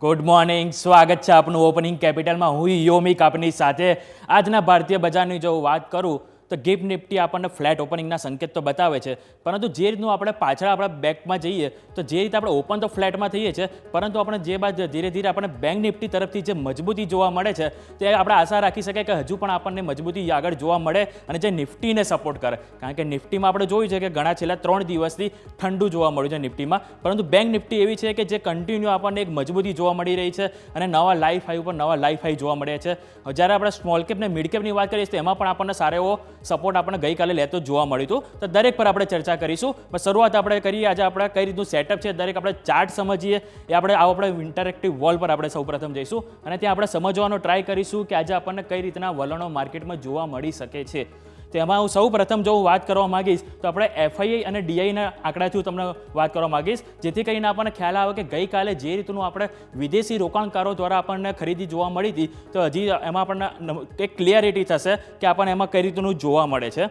Good morning, સ્વાગત છે આપનું ઓપનિંગ કેપિટલમાં. હું યોમિક આપની સાથે. આજના ભારતીય બજારની જો વાત કરું તો ગિફ્ટ નિફ્ટી આપણને ફ્લેટ ઓપનિંગના સંકેત તો બતાવે છે, પરંતુ જે રીતનું આપણે પાછળ આપણા બેંકમાં જઈએ તો જે રીતે આપણે ઓપન તો ફ્લેટમાં થઈએ છીએ, પરંતુ આપણે જે બાદ ધીરે ધીરે આપણે બેંક નિફ્ટી તરફથી જે મજબૂતી જોવા મળે છે તે આપણે આશા રાખી શકીએ કે હજુ પણ આપણને મજબૂતી આગળ જોવા મળે અને જે નિફ્ટીને સપોર્ટ કરે. કારણ કે નિફ્ટીમાં આપણે જોયું છે કે ઘણા છેલ્લા 3 દિવસથી ઠંડુ જોવા મળ્યું છે નિફ્ટીમાં, પરંતુ બેંક નિફ્ટી એવી છે કે જે કન્ટિન્યુ આપણને એક મજબૂતી જોવા મળી રહી છે અને નવા લાઈફ હાઈ ઉપર નવા લાઈફ હાઈ જોવા મળ્યા છે. જ્યારે આપણે સ્મોલ કેપ ને મિડ કેપની વાત કરીએ તો એમાં પણ આપણને સારો એવો સપોર્ટ આપણને ગઈકાલે લેતો જોવા મળ્યું હતું. તો દરેક પર આપણે ચર્ચા કરીશું. પણ શરૂઆત આપણે કરીએ આજે આપણે કઈ રીતનું સેટઅપ છે, દરેક આપણે ચાર્ટ સમજીએ. એ આપણે ઇન્ટરેક્ટિવ વોલ પર આપણે સૌપ્રથમ જઈશું અને ત્યાં આપણે સમજવાનો ટ્રાય કરીશું કે આજે આપણને કઈ રીતના વલણો માર્કેટમાં જોવા મળી શકે છે. તેમાં હું સૌ પ્રથમ જો વાત કરવા માંગીશ તો આપણે એફઆઈઆઈ અને ડીઆઈના આંકડાથી હું તમને વાત કરવા માંગીશ, જેથી કરીને આપણને ખ્યાલ આવે કે ગઈકાલે જે રીતનું આપણે વિદેશી રોકાણકારો દ્વારા આપણને ખરીદી જોવા મળી હતી, તો હજી એમાં આપણને એક ક્લિયરિટી થશે કે આપણને એમાં કઈ રીતનું જોવા મળે છે.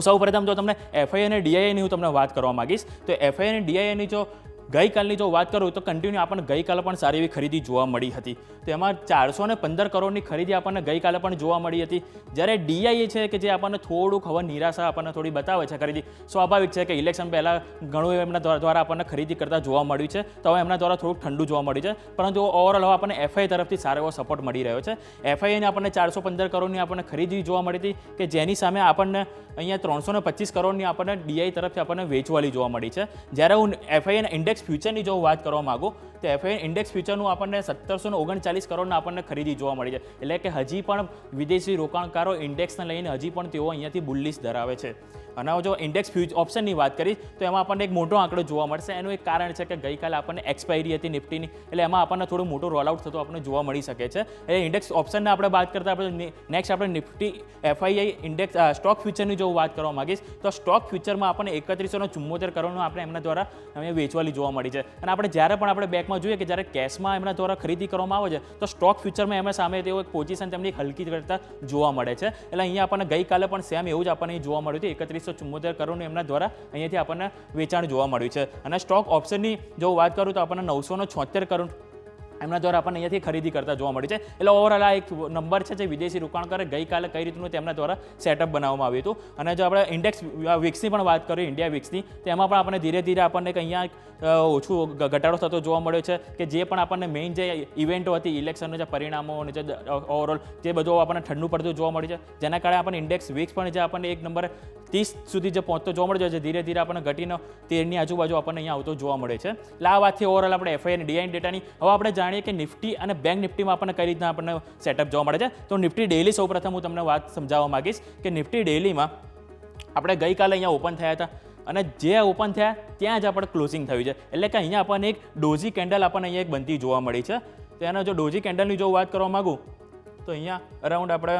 સૌ પ્રથમ જો તમને એફઆઈઆઈ અને ડીઆઈની હું તમને વાત કરવા માંગીશ તો એફઆઈઆઈ અને ડીઆઈની જો ગઈકાલની જો વાત કરું તો કન્ટિન્યુ આપણને ગઈકાલે પણ સારી એવી ખરીદી જોવા મળી હતી. તો એમાં 415 કરોડની ખરીદી આપણને ગઈકાલે પણ જોવા મળી હતી. જ્યારે ડીઆઈએ છે કે જે આપણને થોડુંક હવે નિરાશા આપણને થોડી બતાવે છે ખરીદી. સ્વાભાવિક છે કે ઇલેક્શન પહેલાં ઘણું એમના દ્વારા આપણને ખરીદી કરતા જોવા મળ્યું છે, તો હવે એમના દ્વારા થોડુંક ઠંડુ જોવા મળ્યું છે, પરંતુ ઓવરઓલ હવે આપણને એફઆઈ તરફથી સારો એવો સપોર્ટ મળી રહ્યો છે. એફઆઈને આપણને 415 કરોડની આપણને ખરીદી જોવા મળી હતી કે જેની સામે આપણને અહીંયા 325 કરોડની આપણને ડીઆઈ તરફથી આપણને વેચવાલી જોવા મળી છે. જ્યારે હું એફઆઈના ઇન્ડેક્સ ફ્યુચરની જો વાત કરવા માંગુ તો એફઆઈ ઇન્ડેક્સ ફ્યુચરનું આપણને 1739 કરોડના આપણને ખરીદી જોવા મળી છે. એટલે કે હજી પણ વિદેશી રોકાણકારો ઇન્ડેક્સને લઈને હજી પણ તેઓ અહીંયાથી બુલિશ ધરાવે છે. અને જો ઇન્ડેક્સ ઓપ્શનની વાત કરી તો એમાં આપણને એક મોટો આંકડો જોવા મળશે. એનું એક કારણ છે કે ગઈકાલે આપણને એક્સપાયરી હતી નિફ્ટીની, એટલે એમાં આપણને થોડું મોટું રોલઆઉટ થતું આપણને જોવા મળી શકે છે. એટલે ઇન્ડેક્સ ઓપ્શનને આપણે વાત કરતા આપણે નેક્સ્ટ આપણે નિફ્ટી એફઆઈઆઈ ઇન્ડેક્સ સ્ટોક ફ્યુચરની જો વાત કરવા માંગીશ તો સ્ટોક ફ્યુચરમાં આપણને 3174 કરોડનું આપણે એમના દ્વારા વેચવાલી જોવા મળી છે. અને આપણે જ્યારે પણ આપણે બેકમાં જોઈએ કે જ્યારે કેશમાં એમના દ્વારા ખરીદી કરવામાં આવે છે તો સ્ટોક ફ્યુચરમાં એમના સામે તેઓ એક પોઝિશન તેમની હલકી કરતા જોવા મળે છે. એટલે અહીંયા આપણને ગઈકાલે પણ સેમ એવું જ આપણને જોવા મળ્યું હતું. 3174 કરોડનું એમના દ્વારા અહીંયાથી આપણને વેચાણ જોવા મળ્યું છે. અને સ્ટોક ઓપ્શનની જો વાત કરું તો આપણને 976 કરોડ એમના દ્વારા આપણને અહીંયાથી ખરીદી કરતા જોવા મળી છે. એટલે ઓવરઓલ આ એક નંબર છે જે વિદેશી રોકાણકારે ગઈકાલે કઈ રીતનું તેમના દ્વારા સેટઅપ બનાવવામાં આવ્યું હતું. અને જો આપણે ઇન્ડેક્સ વિક્સની પણ વાત કરીએ, ઇન્ડિયા વિક્સની, તો એમાં પણ આપણને ધીરે ધીરે આપણને અહીંયા ઓછું ઘટાડો થતો જોવા મળ્યો છે કે જે પણ આપણને મેઇન જે ઇવેન્ટો હતી, ઇલેક્શનના જે પરિણામો અને જે ઓવરઓલ જે બધું આપણને ઠંડુ પડતું જોવા મળ્યું છે, જેના કારણે આપણને ઇન્ડેક્સ વિક્સ પણ જે આપણને એક નંબર 30 સુધી જે પહોંચતો જોવા મળ્યો છે, ધીરે ધીરે આપણને ઘટીને 13ની આજુબાજુ આપણને અહીંયા આવતો જોવા મળે છે. એટલે આ વાતથી ઓવરઓલ આપણે એફઆઈ અને ડીઆઈ ડેટાની હવે આપણે જાણીએ કે નિફ્ટી અને બેંક નિફ્ટીમાં આપણને કઈ રીતના આપણને સેટઅપ જોવા મળે છે. તો નિફ્ટી ડેઇલી સૌપ્રથમ હું તમને વાત સમજાવવા માંગીશ કે નિફ્ટી ડેઇલીમાં આપણે ગઈકાલે અહીંયા ઓપન થયા હતા અને જે ઓપન થયા ત્યાં જ આપણે ક્લોઝિંગ થયું છે. એટલે કે અહીંયા આપણને એક ડોઝી કેન્ડલ આપણને અહીંયા એક બનતી જોવા મળી છે. તો એનો જો ડોઝી કેન્ડલની જો વાત કરવા માગું તો અહીંયા અરાઉન્ડ આપણે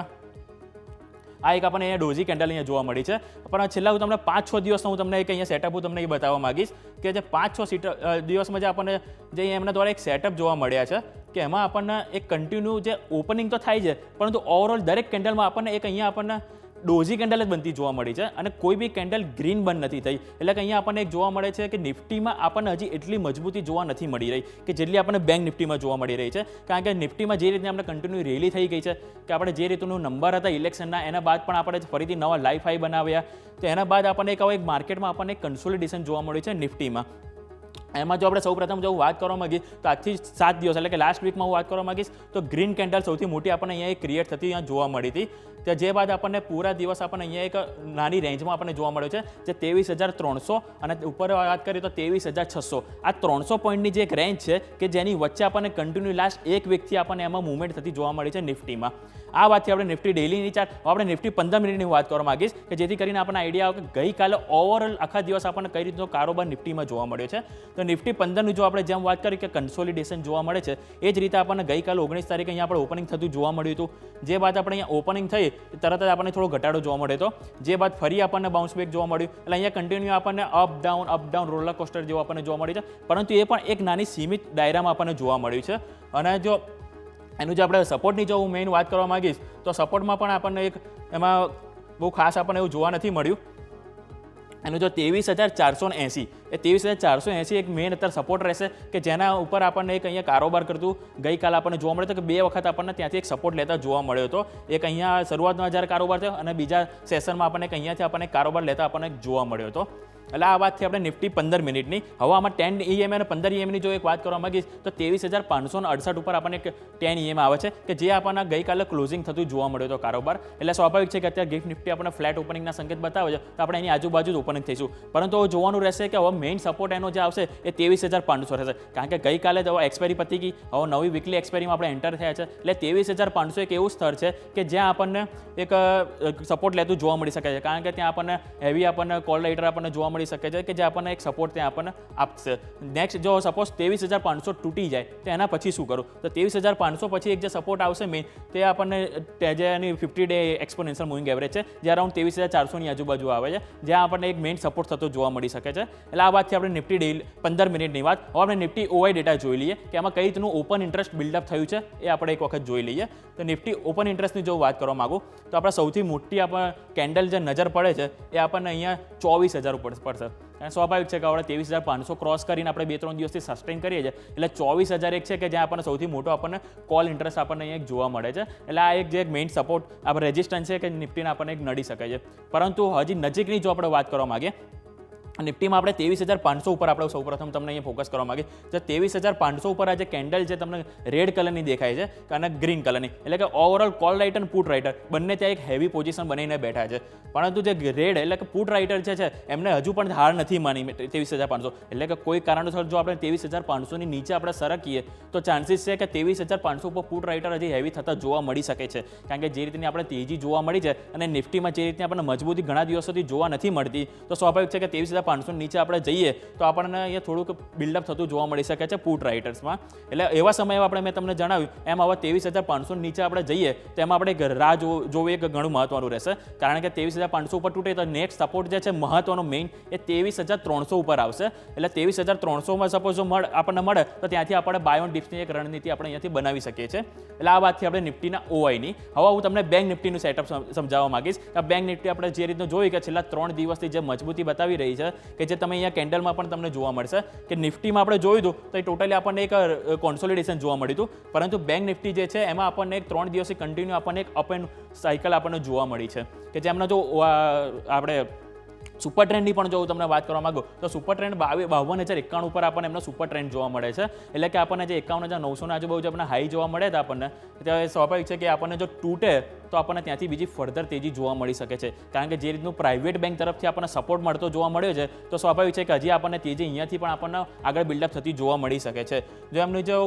આ એક આપણને અહીંયા ડોઝી કેન્ડલ અહીંયા જોવા મળી છે. પણ છેલ્લા હું તમને 5-6 દિવસનો હું તમને એક અહીંયા સેટઅપ હું તમને એ બતાવવા માંગીશ કે જે 5-6 દિવસમાં જે આપણને જે એમના દ્વારા એક સેટઅપ જોવા મળ્યા છે કે એમાં આપણને એક કન્ટિન્યુ જે ઓપનિંગ તો થાય છે, પરંતુ ઓવરઓલ દરેક કેન્ડલમાં આપણને એક અહીંયા આપણને ડોઝી કેન્ડલ જ બનતી જોવા મળી છે અને કોઈ બી કેન્ડલ ગ્રીન બંધ નથી થઈ. એટલે કે અહીંયા આપણને એક જોવા મળે છે કે નિફ્ટીમાં આપણને હજી એટલી મજબૂતી જોવા નથી મળી રહી કે જેટલી આપણને બેંક નિફ્ટીમાં જોવા મળી રહી છે. કારણ કે નિફ્ટીમાં જે રીતે આપણે કન્ટિન્યુ રેલી થઈ ગઈ છે કે આપણે જે રીતનું નંબર હતા ઇલેક્શનના, એના બાદ પણ આપણે ફરીથી નવા લાઈફ હાઈ બનાવ્યા, તો એના બાદ આપણને એક માર્કેટમાં આપણને એક કન્સોલિડેશન જોવા મળ્યું છે નિફ્ટીમાં. એમાં જો આપણે સૌપ્રથમ જો વાત કરવા માંગીએ તો આજથી 7 દિવસ એટલે કે લાસ્ટ વીકમાં હું વાત કરવા માંગીશ તો ગ્રીન કેન્ડલ સૌથી મોટી આપણને અહીંયા એક ક્રિએટ થતી અહીંયા જોવા મળી હતી. ત્યાં જે બાદ આપણને પૂરા દિવસ આપણને અહીંયા એક નાની રેન્જમાં આપણને જોવા મળ્યો છે જે 23,300 અને ઉપર વાત કરીએ તો 23,600. આ 300 પોઈન્ટની જે એક રેન્જ છે કે જેની વચ્ચે આપણને કન્ટિન્યુ લાસ્ટ એક વીકથી આપણને એમાં મૂવમેન્ટ થતી જોવા મળી છે નિફ્ટીમાં. આ વાતથી આપણે નિફ્ટી ડેઇલીની ચાર્ટ, આપણે નિફ્ટી 15 મિનિટની વાત કરવા માંગીશ કે જેથી કરીને આપણને આઈડિયા આવે કે ગઈકાલે ઓવરઓલ આખા દિવસ આપણને કઈ રીતનો કારોબાર નિફ્ટીમાં જોવા મળ્યો છે. તો નિફ્ટી 15ની જો આપણે જેમ વાત કરી કે કન્સોલિડેશન જોવા મળે છે, એ જ રીતે આપણને ગઈકાલે 19 તારીખે અહીંયા આપણે ઓપનિંગ થતું જોવા મળ્યું હતું. જે બાદ આપણે અહીંયા ઓપનિંગ થઈ તરત જ આપણને થોડો ઘટાડો જોવા મળ્યો હતો, જે બાદ ફરી આપણને બાઉન્સ બેક જોવા મળ્યું. એટલે અહીંયા કન્ટિન્યુ આપણને અપ ડાઉન રોલર કોસ્ટર જેવું આપણને જોવા મળ્યું છે, પરંતુ એ પણ એક નાની સીમિત દાયરામાં આપણને જોવા મળ્યું છે. અને જો એનું જે આપણે સપોર્ટની જો હું મેઇન વાત કરવા માંગીશ તો સપોર્ટમાં પણ આપણને એક એમાં બહુ ખાસ આપણને એવું જોવા નથી મળ્યું. એનું જો 23,480 એ 23,480 એક મેઇન અત્યારે સપોર્ટ રહેશે કે જેના ઉપર આપણને એક અહીંયા કારોબાર કરતું ગઈકાલે આપણને જોવા મળ્યો હતો કે 2 વખત આપણને ત્યાંથી એક સપોર્ટ લેતા જોવા મળ્યો હતો. એક અહીંયા શરૂઆતમાં જ્યારે કારોબાર થયો અને બીજા સેશનમાં આપણને અહીંયાથી આપણને કારોબાર લેતા આપણને જોવા મળ્યો હતો. એટલે આ વાતથી આપણે નિફ્ટી 15 મિનિટની હવે આમાં 10 EMA અને 15 EMAની જો એક વાત કરવા માંગીશ તો 23,568 ઉપર આપણને એક 10 EMA આવે છે કે જે આપણને ગઈકાલે ક્લોઝિંગ થતું જોવા મળ્યો હતો કારોબાર. એટલે સ્વાભાવિક છે કે અત્યારે ગિફ્ટ નિફ્ટી આપણને ફ્લેટ ઓપનિંગના સંકેત બતાવે છે તો આપણે એની આજુબાજુ જ ઓપનિંગ થઈશું. પરંતુ હવે જોવાનું રહેશે કે હવે મેઇન સપોર્ટ એનો જે આવશે એ 23,500 રહેશે કારણ કે ગઈકાલે જ હવે એક્સપાયરી પતી ગઈ. હવે નવી વીકલી એક્સપાયરીમાં આપણે એન્ટર થયા છે એટલે 23,500 એક એવું સ્થળ છે કે જ્યાં આપણને એક સપોર્ટ લેતું જોવા મળી શકે છે કારણ કે ત્યાં આપણને હેવી આપણને કોલ રાઇટર આપણને જોવા મળી શકે છે કે જે આપણને એક સપોર્ટ ત્યાં આપણને આપશે. નેક્સ્ટ જો સપોઝ 23,500 તૂટી જાય તો એના પછી શું કરું તો 23,500 પછી એક જે સપોર્ટ આવશે મેઇન તે આપણને જે એની 50 ડે એક્સપોનેન્શિયલ મૂવિંગ એવરેજ છે જે અરાઉન્ડ 23,400ની આજુબાજુ આવે છે જ્યાં આપણને એક મેઇન સપોર્ટ થતો જોવા મળી શકે છે. એટલે આ વાતથી આપણે નિફ્ટી ડેલી 15 મિનિટની વાત હવે આપણે નિફ્ટી OI ડેટા જોઈ લઈએ કે આમાં કઈ રીતનું ઓપન ઇન્ટરેસ્ટ બિલ્ડઅપ થયું છે એ આપણે એક વખત જોઈ લઈએ. તો નિફ્ટી ઓપન ઇન્ટરેસ્ટની જો વાત કરવા માંગુ તો આપણે સૌથી મોટી આપણે કેન્ડલ જે નજર પડે છે એ આપણને અહીંયા 24,000 ઉપર પડશે. અને સ્વાભાવિક છે કે આપણે 23,500 ક્રોસ કરીને આપણે 2-3 દિવસથી સસ્ટેન કરીએ છીએ એટલે 24,000 એક છે કે જ્યાં આપણને સૌથી મોટો આપણને કોલ ઇન્ટરેસ્ટ આપણને અહીંયા જોવા મળે છે. એટલે આ એક જે મેઇન સપોર્ટ આપણે રેઝિસ્ટન્સ છે કે નિફ્ટીને આપણને એક નડી શકે છે. પરંતુ હજી નજીકની જો આપણે વાત કરવા માંગીએ નિફ્ટીમાં આપણે 23,500 ઉપર આપણે સૌપ્રથમ તમને અહીંયા ફોકસ કરવા માંગીએ તો 23,500 ઉપર આ જે કેન્ડલ છે તમને રેડ કલરની દેખાય છે અને ગ્રીન કલરની એટલે કે ઓવરઓલ કોલ રાઇટર અને પુટ રાઇટર બંને ત્યાં એક હેવી પોઝિશન બનીને બેઠા છે. પરંતુ જે રેડ એટલે કે પુટ રાઇટર છે એમને હજુ પણ હાર નથી માની 23,500 એટલે કે કોઈ કારણોસર જો આપણે 23,500ની નીચે આપણે સરકીએ તો ચાન્સીસ છે કે 23,500 ઉપર પુટ રાઇટર હજી હેવી થતા જોવા મળી શકે છે કારણ કે જે રીતની આપણે તેજી જોવા મળી છે અને નિફ્ટીમાં જે રીતની આપણને મજબૂતી ઘણા દિવસોથી જોવા નથી મળતી તો સ્વાભાવિક છે કે 23,500 નીચે આપણે જઈએ તો આપણને અહીંયા થોડુંક બિલ્ડઅપ થતું જોવા મળી શકે છે પુટ રાઇટર્સમાં. એટલે એવા સમયે આપણે મેં તમને જણાવ્યું એમ હવે 23,500 નીચે આપણે જઈએ તો એમાં આપણે એક રાહ જોવી એક ઘણું મહત્વનું રહેશે કારણ કે 23,500 ઉપર તૂટે તો નેક્સ્ટ સપોર્ટ જે છે મહત્વનો મેઇન એ 23,300 ઉપર આવશે. એટલે 23,300માં સપોઝ જો આપણને મળે તો ત્યાંથી આપણે બાય ઓન ડિપ્સની એક રણનીતિ આપણે અહીંયાથી બનાવી શકીએ છીએ. એટલે આ વાતથી આપણે નિફ્ટીના OIની હવે હું તમને બેંક નિફ્ટીનું સેટઅપ સમજાવવા માંગીશ. આ બેંક નિફ્ટી આપણે જે રીતનું જોયું કે છેલ્લા 3 દિવસથી જે મજબૂતી બતાવી રહી છે કે જે તમે અહીંયા કેન્ડલમાં પણ તમને જોવા મળશે કે નિફ્ટીમાં આપણે જોયું હતું તો એ ટોટલી આપણને એક કોન્સોલિડેશન જોવા મળ્યું હતું. પરંતુ બેંક નિફ્ટી જે છે એમાં આપણને એક 3 દિવસથી કન્ટિન્યુ આપણને એક અપ એન્ડ સાયકલ આપણને જોવા મળી છે કે જેમના જો આપણે સુપર ટ્રેન્ડની પણ જો હું તમને વાત કરવા માંગુ તો સુપર ટ્રેન્ડ 52,091 ઉપર આપણને એમનો સુપર ટ્રેન્ડ જોવા મળે છે. એટલે કે આપણને જે 51,900 આજુબાજુ આપણને હાઈ જોવા મળે હતા આપણને ત્યારે સ્વાભાવિક છે કે આપણને જો તૂટે તો આપણને ત્યાંથી બીજી ફર્ધર તેજી જોવા મળી શકે છે કારણ કે જે રીતનું પ્રાઇવેટ બેંક તરફથી આપણને સપોર્ટ મળતો જોવા મળ્યો છે તો સ્વાભાવિક છે કે હજી આપણને તેજી અહીંયાથી પણ આપણને આગળ બિલ્ડઅપ થતી જોવા મળી શકે છે. જો એમની જો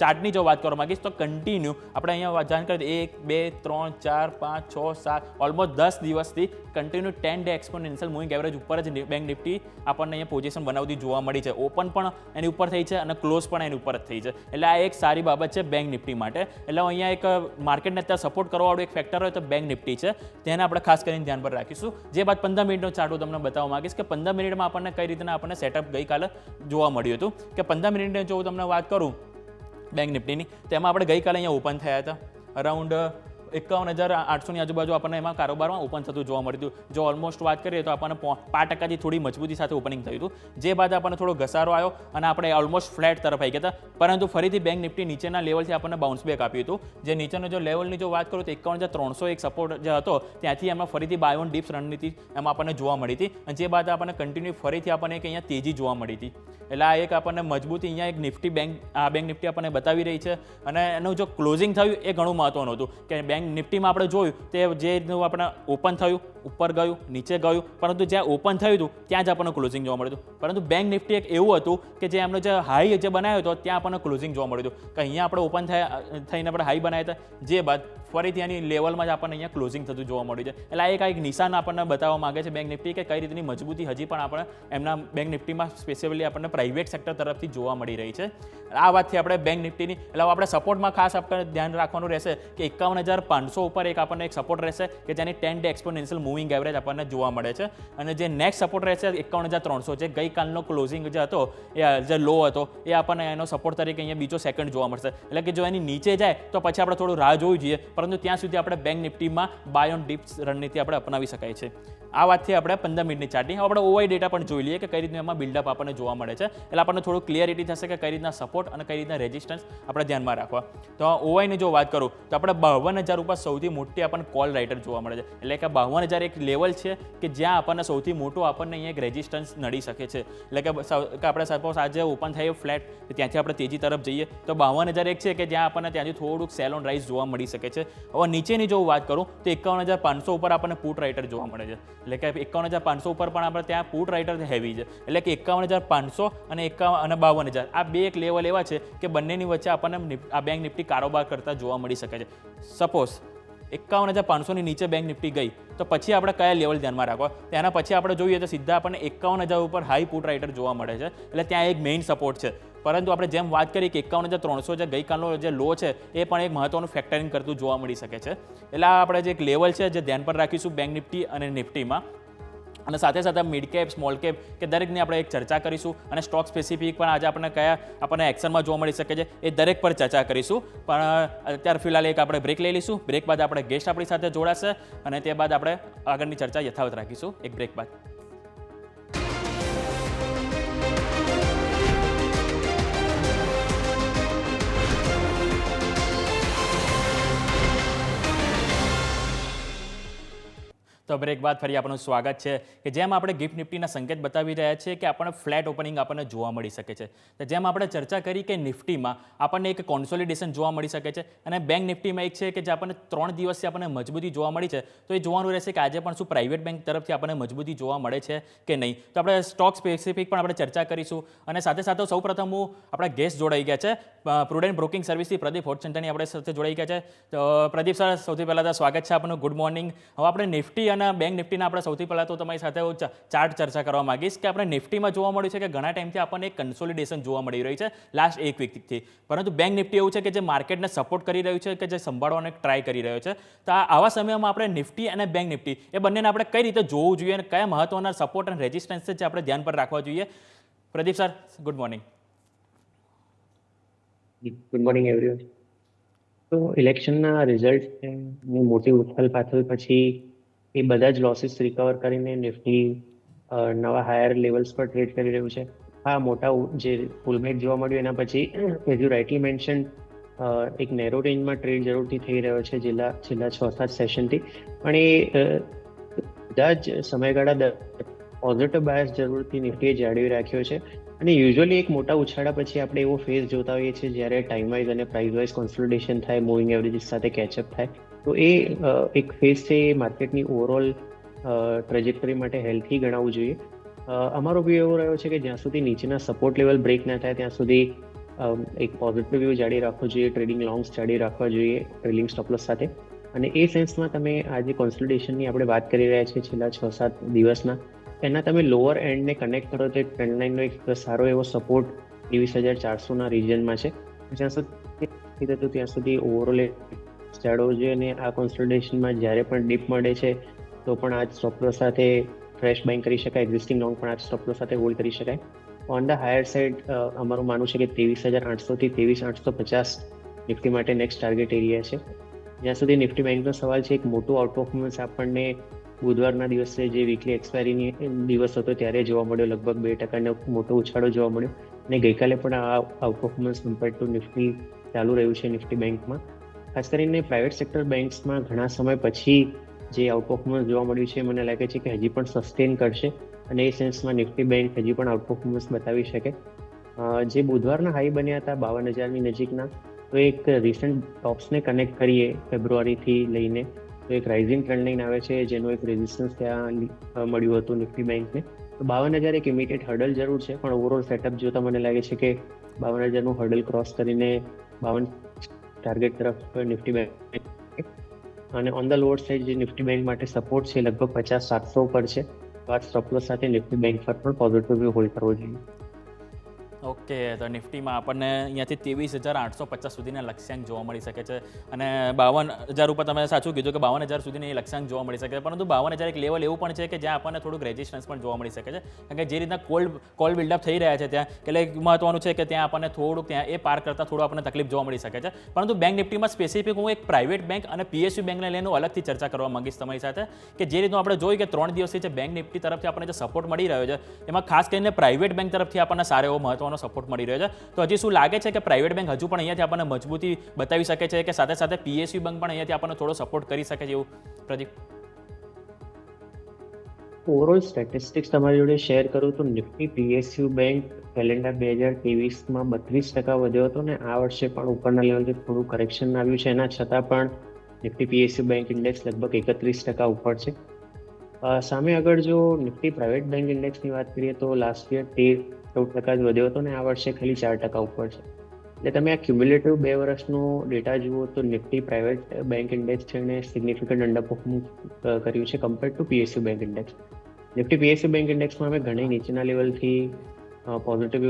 ચાર્ટની જો વાત કરવા માંગીશ તો કન્ટિન્યુ આપણે અહીંયા જાણ કરીએ 1 2 3 4 5 6 7 ઓલમોસ્ટ 10 દિવસથી continue 10 day exponential moving average ઉપર જ બેંક નિફ્ટી આપણને અહીંયા પોઝિશન બનાવતી જોવા મળી છે. ઓપન પણ એની ઉપર થઈ છે અને ક્લોઝ પણ એની ઉપર જ થઈ છે. એટલે આ એક સારી બાબત છે બેંક નિફ્ટી માટે. એટલે અહીંયા એક માર્કેટને અત્યારે સપોર્ટ કરવાવાળું એક ફેક્ટર હોય તો બેંક નિફ્ટી છે તેને આપણે ખાસ કરીને ધ્યાન પર રાખીશું. જે બાદ 15 મિનિટનો ચાર્ટ હું તમને બતાવવા માંગીશ કે 15 મિનિટમાં આપણને કઈ રીતના આપણને સેટઅપ ગઈકાલે જોવા મળ્યું હતું કે 15 મિનિટની જો હું તમને વાત કરું બેંક નિફ્ટીની તો એમાં આપણે ગઈકાલે અહીંયા ઓપન થયા હતા અરાઉન્ડ 51,800ની આજુબાજુ આપણને એમાં કારોબારમાં ઓપન થતું જોવા મળ્યું હતું. જો ઓલમોસ્ટ વાત કરીએ તો આપણને 5% થોડી મજબૂતી સાથે ઓપનિંગ થયું હતું. જે બાદ આપણને થોડો ઘસારો આવ્યો અને આપણે ઓલમોસ્ટ ફ્લેટ તરફ આવી ગયા હતા પરંતુ ફરીથી બેંક નિફ્ટી નીચેના લેવલથી આપણને બાઉન્સ બેક આપ્યું હતું. જે નીચેનો જો લેવલની જો વાત કરું તો 51,300 એક સપોર્ટ જે હતો ત્યાંથી એમાં ફરીથી બાય ઓન ડિપ્સ રણનીતિ એમાં આપણને જોવા મળી હતી અને જે બાદ આપણને કન્ટિન્યુ ફરીથી આપણને એક અહીંયા તેજી જોવા મળી હતી. એટલે આ એક આપણને મજબૂતી અહીંયા એક નિફ્ટી બેંક નિફ્ટી આપણને બતાવી રહી છે અને એનું જો ક્લોઝિંગ થયું એ ઘણું મહત્વનું હતું કે બેંક નિફ્ટીમાં આપણે જોયું તે જે રીતનું આપણે ઓપન થયું ઉપર ગયું નીચે ગયું પરંતુ જ્યાં ઓપન થયું હતું ત્યાં જ આપણને ક્લોઝિંગ જોવા મળ્યું હતું. પરંતુ બેંક નિફ્ટી એક એવું હતું કે જે એમનો જે હાઈ જે બનાવ્યો હતો ત્યાં આપણને ક્લોઝિંગ જોવા મળ્યું હતું કે અહીંયા આપણે ઓપન થઈને આપણે હાઈ બનાવ્યા હતા જે બાદ ફરીથી એની લેવલમાં જ આપણને અહીંયા ક્લોઝિંગ થતું જોવા મળ્યું છે. એટલે આ એક નિશાન આપણને બતાવવા માંગે છે બેંક નિફ્ટી કે કઈ રીતની મજબૂતી હજી પણ આપણે એમના બેંક નિફ્ટીમાં સ્પેશિયલી આપણને પ્રાઇવેટ સેક્ટર તરફથી જોવા મળી રહી છે. આ વાતથી આપણે બેંક નિફ્ટીની એટલે આપણે સપોર્ટમાં ખાસ આપણે ધ્યાન રાખવાનું રહેશે કે 51,500 ઉપર એક આપણને એક સપોર્ટ રહેશે કે જેની 10 day exponential moving moving average આપણને જોવા મળે છે. અને જે નેક્સ્ટ સપોર્ટ રહેશે 51,300, જે ગઈકાલનો ક્લોઝિંગ જે હતો જે લો હતો એ આપણને એનો સપોર્ટ તરીકે અહીંયા બીજો સેકન્ડ જોવા મળશે. એટલે કે જો એની નીચે જાય તો પછી આપણે થોડું રાહ જોવી જોઈએ, પરંતુ ત્યાં સુધી આપણે બેંક નિફ્ટીમાં બાય ઓન ડિપ્સ રણનીતિ આપણે અપનાવી શકાય છે. આ વાતથી આપણે 15 મિનિટની ચાર્ટની હવે આપણે ઓવાઈ ડેટા પણ જોઈ લઈએ કે કઈ રીતનું એમાં બિલ્ડઅપ આપણને જોવા મળે છે. એટલે આપણને થોડું ક્લિયરિટી થશે કે કઈ રીતના સપોર્ટ અને કઈ રીતના રેઝિસ્ટન્સ આપણે ધ્યાનમાં રાખવા. તો ઓવાઈની જો વાત કરું તો આપણે 52,000 ઉપર સૌથી મોટી આપણને કોલ રાઇટર જોવા મળે છે. એટલે કે 52,000 એક લેવલ છે કે જ્યાં આપણને સૌથી મોટું આપણને અહીંયા એક રેઝિસ્ટન્સ નડી શકે છે. એટલે કે આપણે સપોઝ આજે ઓપન થાય ફ્લેટ ત્યાંથી આપણે તેજી તરફ જઈએ તો 52,000 એક છે કે જ્યાં આપણને ત્યાંથી થોડુંક સેલ ઓન રાઇઝ જોવા મળી શકે છે. હવે નીચેની જો વાત કરું તો 51,500 ઉપર આપણને પુટ રાઇટર જોવા મળે છે. એટલે કે 51,500 ઉપર પણ આપણે ત્યાં પુટ રાઇટર હેવી છે. એટલે કે 51,500 અને 52,000 આ બે એક લેવલ એવા છે કે બંનેની વચ્ચે આપણને આ બેંક નિફ્ટી કારોબાર કરતા જોવા મળી શકે છે. સપોઝ 51,500ની નીચે બેંક નિફ્ટી ગઈ તો પછી આપણે કયા લેવલ ધ્યાનમાં રાખવા? તેના પછી આપણે જોઈએ તો સીધા આપણને 51,000 ઉપર હાઈ પુટ રાઇટર જોવા મળે છે. એટલે ત્યાં એક મેઇન સપોર્ટ છે. પરંતુ આપણે જેમ વાત કરી કે 51,300 જે ગઈકાલનો જે લો છે એ પણ એક મહત્વનું ફેક્ટરિંગ કરતું જોવા મળી શકે છે. એટલે આ આપણે જે એક લેવલ છે જે ધ્યાન પર રાખીશું બેંક નિફ્ટી અને નિફ્ટીમાં. અને સાથે સાથે મિડ કેપ, સ્મોલ કેપ કે દરેકની આપણે એક ચર્ચા કરીશું અને સ્ટોક સ્પેસિફિક પણ આજે આપણને એક્શનમાં જોવા મળી શકે છે એ દરેક પર ચર્ચા કરીશું. પણ અત્યારે ફિલહાલ એક આપણે બ્રેક લઈ લઈશું. બ્રેક બાદ આપણે ગેસ્ટ આપણી સાથે જોડાશે અને તે બાદ આપણે આગળની ચર્ચા યથાવત રાખીશું એક બ્રેક બાદ. તો બ્રેક બાદ ફરી આપણું સ્વાગત છે કે જેમ આપણે ગિફ્ટ નિફ્ટીના સંકેત બતાવી રહ્યા છીએ કે આપણને ફ્લેટ ઓપનિંગ આપણને જોવા મળી શકે છે. તો જેમ આપણે ચર્ચા કરી કે નિફ્ટીમાં આપણને એક કોન્સોલિડેશન જોવા મળી શકે છે અને બેંક નિફ્ટીમાં એક છે કે જે આપણને 3 દિવસથી આપણને મજબૂતી જોવા મળી છે. તો એ જોવાનું રહેશે કે આજે પણ શું પ્રાઇવેટ બેંક તરફથી આપણને મજબૂતી જોવા મળે છે કે નહીં. તો આપણે સ્ટોક સ્પેસિફિક પણ આપણે ચર્ચા કરીશું અને સાથે સાથે સૌપ્રથમ આપણા ગેસ્ટ જોડાઈ ગયા છે પ્રુડન્ટ બ્રોકિંગ સર્વિસથી પ્રદીપ હોટસેન્ટરની આપણે સાથે જોડાઈ ગયા છે. તો પ્રદીપ સર, સૌથી પહેલાં તો સ્વાગત છે આપનું. Good morning. હવે આપણે નિફ્ટી અને બેંક નિફ્ટીના આપણે સૌથી પહેલાં તો તમારી સાથે ચાર્ટ ચર્ચા કરવા માંગીશ કે આપણે નિફ્ટીમાં જોવા મળ્યું છે કે ઘણા ટાઈમથી આપણને એક કન્સોલિડેશન જોવા મળી રહી છે લાસ્ટ એક વીકથી. પરંતુ બેંક નિફ્ટી એવું છે કે જે માર્કેટને સપોર્ટ કરી રહ્યું છે કે જે સંભાળવાનો ટ્રાય કરી રહ્યો છે. તો આવા સમયમાં આપણે નિફ્ટી અને બેંક નિફ્ટી એ બંનેને આપણે કઈ રીતે જોવું જોઈએ અને કયા મહત્વના સપોર્ટ અને રેઝિસ્ટન્સ છે જે આપણે ધ્યાન પર રાખવા જોઈએ? Pradeep sir, good morning. Good morning everyone. તો ઇલેક્શનના રિઝલ્ટની મોટી ઉથલ પાથલ પછી એ બધા જ લોસીસ રિકવર કરીને નિફ્ટી નવા હાયર લેવલ્સ પર ટ્રેડ કરી રહ્યું છે. આ મોટા જે પુલબેક જોવા મળ્યું એના પછી એઝ યુ રાઇટલી મેન્શન એક નેરો રેન્જમાં ટ્રેડ જરૂરથી થઈ રહ્યો છે છેલ્લા 6-7 સેશનથી. પણ એ બધા જ સમયગાળા પોઝિટિવ બાયસ જરૂરથી નિફ્ટીએ જાળવી રાખ્યો છે. અને યુઝ્યુઅલી એક મોટા ઉછાળા પછી આપણે એવો ફેઝ જોતા હોઈએ છીએ જ્યારે ટાઈમ વાઇઝ અને પ્રાઇસ વાઇઝ કોન્સોલિડેશન થાય, મૂવિંગ એવરેજીસ સાથે કેચઅપ થાય. તો એ એક ફેઝ છે એ માર્કેટની ઓવરઓલ ટ્રેજેક્ટરી માટે હેલ્થી ગણાવવું જોઈએ. અમારો વ્યૂ એવો રહ્યો છે કે જ્યાં સુધી નીચેના સપોર્ટ લેવલ બ્રેક ના થાય ત્યાં સુધી એક પોઝિટિવ વ્યૂ જાળવી રાખવો જોઈએ, ટ્રેડિંગ લોંગ્સ જાળવી રાખવા જોઈએ ટ્રેલિંગ સ્ટોપલોસ સાથે. અને એ સેન્સમાં તમે આજે કોન્સોલિડેશનની આપણે વાત કરી રહ્યા છીએ છેલ્લા 6-7 દિવસના, એના તમે લોઅર એન્ડને કનેક્ટ કરો તો ટ્રેન્ડ લાઇનનો એક સારો એવો સપોર્ટ 23,400ના રિજનમાં છે. જ્યાં સુધી ત્યાં સુધી ઓવરઓલ જાળવવો જોઈએ. અને આ કોન્સોલિડેશનમાં જ્યારે પણ ડીપ મળે છે તો પણ આ સ્ટોપલોસ સાથે ફ્રેશ બાઇંગ કરી શકાય, એક્ઝિસ્ટિંગ લોંગ પણ આ સ્ટોપલોસ સાથે હોલ્ડ કરી શકાય. ઓન ધ હાયર સાઇડ અમારું માનવું છે કે 23,800થી 23,850 નિફ્ટી માટે નેક્સ્ટ ટાર્ગેટ એરિયા છે. જ્યાં સુધી નિફ્ટી બેંકનો સવાલ છે, એક મોટું આઉટપરફોર્મન્સ આપણને બુધવારના દિવસે જે વીકલી એક્સપાયરીની દિવસ હતો ત્યારે જોવા મળ્યો, લગભગ 2%નો મોટો ઉછાળો જોવા મળ્યો. અને ગઈકાલે પણ આ આઉટપરફોર્મન્સ કમ્પેર્ડ ટુ નિફ્ટી ચાલુ રહ્યું છે નિફ્ટી બેંકમાં. ખાસ કરીને પ્રાઇવેટ સેક્ટર બેંક્સમાં ઘણા સમય પછી જે આઉટપરફોર્મન્સ જોવા મળ્યું છે મને લાગે છે કે હજી પણ સસ્ટેન કરશે અને એ સેન્સમાં નિફ્ટી બેંક હજી પણ આઉટપરફોર્મન્સ બતાવી શકે. જે બુધવારના હાઈ બન્યા હતા 52,000ની નજીકના, તો એક રિસન્ટ ટોપ્સને કનેક્ટ કરીએ ફેબ્રુઆરીથી લઈને તો એક રાઇઝિંગ ટ્રેન્ડ લાઇન આવે છે જેનું એક રેઝિસ્ટન્સ ત્યાં મળ્યું હતું નિફ્ટી બેંકને. તો 52,000 એક ઇમિડિયેટ હર્ડલ જરૂર છે, પણ ઓવરઓલ સેટઅપ જોતા મને લાગે છે કે 52,000નું હર્ડલ ક્રોસ કરીને 52 ટાર્ગેટ તરફ નિફ્ટી બેંક. અને ઓન ધ લોઅર સાઇડ જે નિફ્ટી બેંક માટે સપોર્ટ છે લગભગ 50,700 પર છે. તો આ સ્ટોપલોસ સાથે નિફ્ટી બેંક પર પણ પોઝિટિવ વ્યૂ હોલ્ડ કરવો જોઈએ. ઓકે, તો નિફ્ટીમાં આપણને અહીંયાથી 23,850 સુધીના લક્ષ્યાંક જોવા મળી શકે છે અને 52,000 ઉપર તમે સાચું કીધું કે 52,000 સુધીની લક્ષ્યાંક જોવા મળી શકે છે, પરંતુ 52,000 એક લેવલ એવું પણ છે કે જ્યાં આપણને થોડુંક રેઝિસ્ટન્સ પણ જોવા મળી શકે છે, કારણ કે જે રીતના કોલ બિલ્ડઅપ થઈ રહ્યા છે ત્યાં, એટલે મહત્વનું છે કે ત્યાં આપણને થોડુંક ત્યાં એ પાર કરતાં થોડું આપણને તકલીફ જોવા મળી શકે છે. પરંતુ બેંક નિફ્ટીમાં સ્પેસિફિક હું એક પ્રાઇવેટ બેંક અને PSU બેંકને લઈને અલગથી ચર્ચા કરવા માંગીશ તમારી સાથે, કે જે રીતનું આપણે જોયું કે 3 દિવસથી જે બેંક નિફ્ટી તરફથી આપણને જે સપોર્ટ મળી રહ્યો છે એમાં ખાસ કરીને પ્રાઇવેટ બેંક તરફથી આપણને સારો એવો મહત્વનો સપોર્ટ મળી રહ્યો છે. તો હજી શું લાગે છે કે પ્રાઇવેટ બેંક હજુ પણ અહીંયાથી આપણને મજબૂતી બતાવી શકે છે કે સાથે સાથે PSU બેંક પણ અહીંયાથી આપણને થોડો સપોર્ટ કરી શકે છે એવું, પ્રદીપ? ઓવરઓલ સ્ટેટિસ્ટિક્સ તમારી જોડે શેર કરું તો નિફ્ટી PSU બેંક કેલેન્ડર 2023માં 32% વધ્યો હતો ને આ વર્ષે પણ ઉપરના લેવલથી થોડું કરેક્શન આવ્યું છે. એના છતાં પણ નિફ્ટી PSU બેંક ઇન્ડેક્સ લગભગ 31% ઉપર છે. સામે આગળ જો નિફ્ટી પ્રાઇવેટ બેંક ઇન્ડેક્સની વાત કરીએ તો લાસ્ટ યર 13-14% જ વધ્યો હતો ને આ વર્ષે ખાલી 4% ઉપર છે. એટલે તમે આ ક્યુમ્યુલેટિવ 2 વર્ષનો ડેટા જુઓ તો નિફ્ટી પ્રાઇવેટ બેંક ઇન્ડેક્સ છે એને સિગ્નિફિકન્ટ અંડરપરફોર્મ કર્યું છે compared to PSU bank index. Nifty PSU bank ઇન્ડેક્સમાં અમે ઘણી નીચેના લેવલથી પોઝિટિવ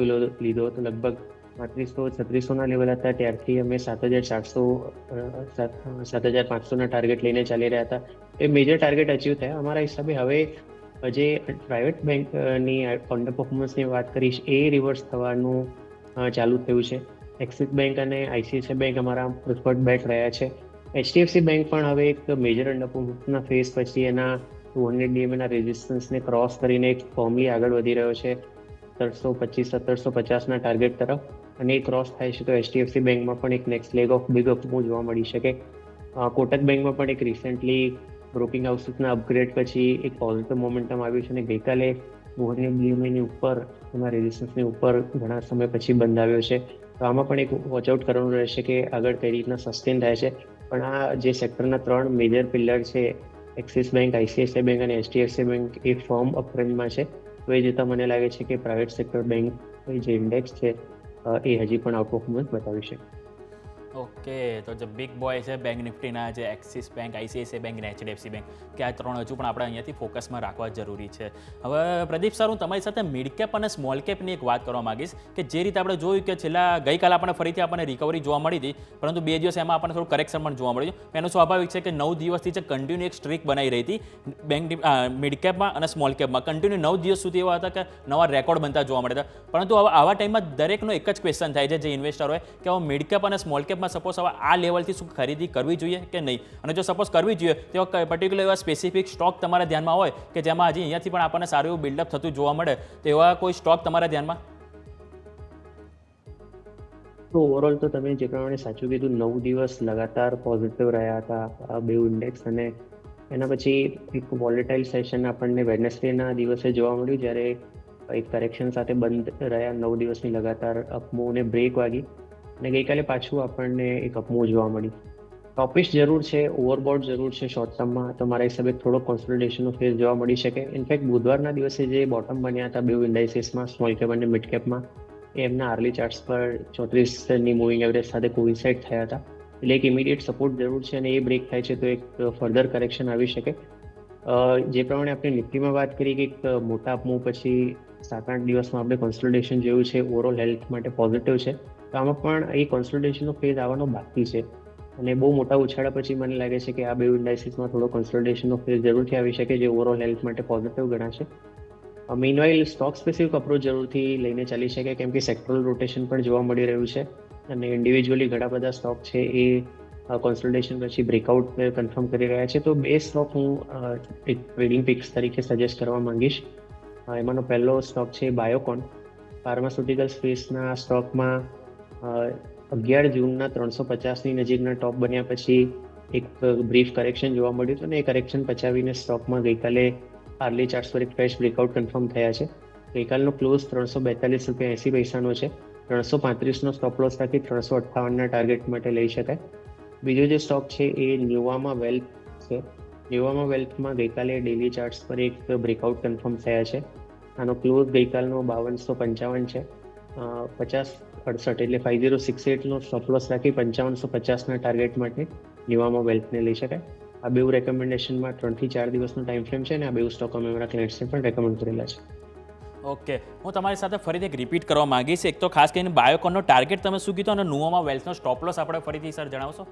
લીધો હતો. લગભગ 3500-3600ના લેવલ હતા, ત્યારથી અમે 7,500ના ટાર્ગેટ લઈને ચાલી રહ્યા હતા. એ મેજર ટાર્ગેટ અચીવ થયા અમારા હિસાબે. હવે જે પ્રાઇવેટ બેંકની અંડર પરફોર્મન્સની વાત કરીશ એ રિવર્સ થવાનું ચાલુ થયું છે. એક્સિસ બેંક અને ICICI બેંક અમારા પ્રિફર્ડ બેટ રહ્યા છે. HDFC બેંક પણ હવે એક મેજર અંડર પરફોર્મન્સના ફેઝ પછી એના 200 DMAના રેઝિસ્ટન્સને ક્રોસ કરીને એક ફોર્મલી આગળ વધી રહ્યો છે 1725-1750ના ટાર્ગેટ તરફ, અને એ ક્રોસ થાય છે તો HDFC બેંકમાં પણ એક next leg of big upmove જોવા મળી શકે. કોટક બેંકમાં પણ એક રિસેન્ટલી બ્રોકિંગ હાઉસીસના અપગ્રેડ પછી એક પોઝિટિવ મોમેન્ટમ આવ્યું છે અને ગઈકાલે 200 DMAની ઉપર એના રેઝિસ્ટન્સની ઉપર ઘણા સમય પછી બંધ આવ્યો છે. તો આમાં પણ એક વોચઆઉટ કરવાનું રહેશે કે આગળ કઈ રીતના સસ્ટેન થાય છે. પણ આ જે સેક્ટરના 3 મેજર પિલર છે, એક્સિસ બેંક, ICICI બેંક અને HDFC બેંક, એ ફર્મ અપટ્રેન્ડમાં છે. તો એ જતાં મને લાગે છે કે પ્રાઇવેટ સેક્ટર બેંક જે ઇન્ડેક્સ છે એ હજી પણ આઉટ પરફોર્મન્સ બતાવી શકે. ઓકે, તો જે બિગ બોય છે બેંક નિફ્ટીના, જે એક્સિસ બેંક, ICICI બેંક અને HDFC બેંક, કે આ 3 હજુ પણ આપણે અહીંયાથી ફોકસમાં રાખવા જરૂરી છે. હવે પ્રદીપ સર, હું તમારી સાથે મિડ કેપ અને સ્મોલ કેપની એક વાત કરવા માંગીશ કે જે રીતે આપણે જોયું કે ગઈકાલે આપણને ફરીથી આપણને રિકવરી જોવા મળી હતી, પરંતુ 2 દિવસ એમાં આપણને થોડું કરેક્શન પણ જોવા મળ્યું. એનું સ્વાભાવિક છે કે 9 દિવસથી જે કન્ટિન્યુ એક સ્ટ્રીક બનાવી રહી હતી મિડ કેપમાં અને સ્મોલ કેપમાં, કન્ટિન્યુ 9 દિવસ સુધી એવા હતા કે નવા રેકોર્ડ બનતા જોવા મળ્યા હતા. પરંતુ હવે આવા ટાઈમમાં દરેકનો એક જ ક્વેશ્ચન થાય છે જે ઇન્વેસ્ટર હોય કે હવે મિડ કેપ અને સ્મોલ કેપમાં સપોઝ હવે આ લેવલથી શું ખરીદી કરવી જોઈએ કે નહીં, અને જો સપોઝ કરવી જોઈએ તો પર્ટિક્યુલર એવા સ્પેસિફિક સ્ટોક તમારા ધ્યાનમાં હોય કે જેમાં હજી અહીંયાથી પણ આપણને સારું એવું બિલ્ડઅપ થતું જોવા મળે, તો એવા કોઈ સ્ટોક તમારા ધ્યાનમાં? તો ઓવરઓલ તો તમે જે પ્રમાણે સાચું કીધું, 9 દિવસ લગાતાર પોઝિટિવ રહ્યા હતા આ બે ઇન્ડેક્સ, અને એના પછી એક વોલેટાઇલ સેશન આપણને વેડનેસડેના દિવસે જોવા મળ્યું જ્યારે એક કરેક્શન સાથે બંધ રહ્યા. 9 દિવસની લગાતાર અપમૂવને બ્રેક વાગી અને ગઈકાલે પાછું આપણને એક અપમૂવ જોવા મળી. ટોપિશ જરૂર છે, ઓવરબોટ જરૂર છે શોર્ટ ટર્મમાં, તો મારા હિસાબે થોડો કોન્સોલિડેશનનો ફેઝ જોવા મળી શકે. ઇનફેક્ટ બુધવારના દિવસે જે બોટમ બન્યા હતા બે ઇન્ડાઇસીસમાં, સ્મોલ કેપ અને મિડ કેપમાં, એ એમના આર્લી ચાર્ટ્સ પર 34ની મૂવિંગ એવરેજ સાથે કોઇન્સાઇડ થયા હતા. એટલે એક ઇમિડિયેટ સપોર્ટ જરૂર છે અને એ બ્રેક થાય છે તો એક ફર્ધર કરેક્શન આવી શકે. જે પ્રમાણે આપણે નિફ્ટીમાં વાત કરી કે એક મોટા અપમૂવ પછી 7-8 દિવસમાં આપણે કોન્સોલિડેશન જેવું છે, ઓવરઓલ હેલ્થ માટે પોઝિટિવ છે. તો આમાં પણ એ કોન્સોલિડેશનનો ફેઝ આવવાનો બાકી છે અને બહુ મોટા ઉછાળા પછી મને લાગે છે કે આ બે ઇન્ડાઇસીસમાં થોડો કોન્સોલિડેશનનો ફેઝ જરૂરથી આવી શકે જે ઓવરઓલ હેલ્થ માટે પોઝિટિવ ગણાશે. મીનવાઇલ સ્ટોક સ્પેસિફિક અપ્રોચ જરૂરથી લઈને ચાલી શકે કેમ કે સેક્ટરલ રોટેશન પણ જોવા મળી રહ્યું છે અને ઇન્ડિવિજ્યુઅલી ઘણા બધા સ્ટોક છે એ કોન્સોલિડેશન પછી બ્રેકઆઉટ કન્ફર્મ કરી રહ્યા છે. તો 2 સ્ટોક હું એક ટ્રેડિંગ પિક્સ તરીકે સજેસ્ટ કરવા માંગીશ. એમાંનો પહેલો સ્ટોક છે બાયોકોન. ફાર્માસ્યુટિકલ સ્પેસના સ્ટોકમાં 11 જૂનના 350ની નજીકના ટોપ બન્યા પછી એક બ્રીફ કરેક્શન જોવા મળ્યું હતું અને એ કરેક્શન પચાવીને સ્ટોકમાં ગઈકાલે આર્લી ચાર્ટ્સ પર એક ફ્રેશ બ્રેકઆઉટ કન્ફર્મ થયા છે. ગઈકાલનો ક્લોઝ 342.80 રૂપિયાનો છે. 335નો સ્ટોપ લોસ રાખી 358ના ટાર્ગેટ માટે લઈ શકાય. બીજો જે સ્ટોક છે એ ન્યુવામા વેલ્થ છે. ન્યુવામા વેલ્થમાં ગઈકાલે ડેલી ચાર્ટ્સ પર એક બ્રેકઆઉટ કન્ફર્મ થયા છે. આનો ક્લોઝ ગઈકાલનો 5255 છે. 5068 એટલે 5068નો સ્ટોપ લોસ રાખી 5550ના ટાર્ગેટ માટે ન્યુવામા વેલ્થને લઈ શકાય. આ બે રેકમેન્ડેશનમાં 3 થી 4 દિવસનો ટાઈમ ફ્રેમ છે અને આ બે સ્ટોક અમે અમારા ક્લાયન્ટ્સને પણ રેકમેન્ડ કરેલા છે. ઓકે, હું તમારી સાથે ફરીથી એક રિપીટ કરવા માંગીશ. એક તો ખાસ કરીને બાયોકોનનો ટાર્ગેટ તમે શું કીધું અને નુઓમા વેલ્થનો સ્ટોપ લોસ આપણે ફરીથી સર જણાવશો?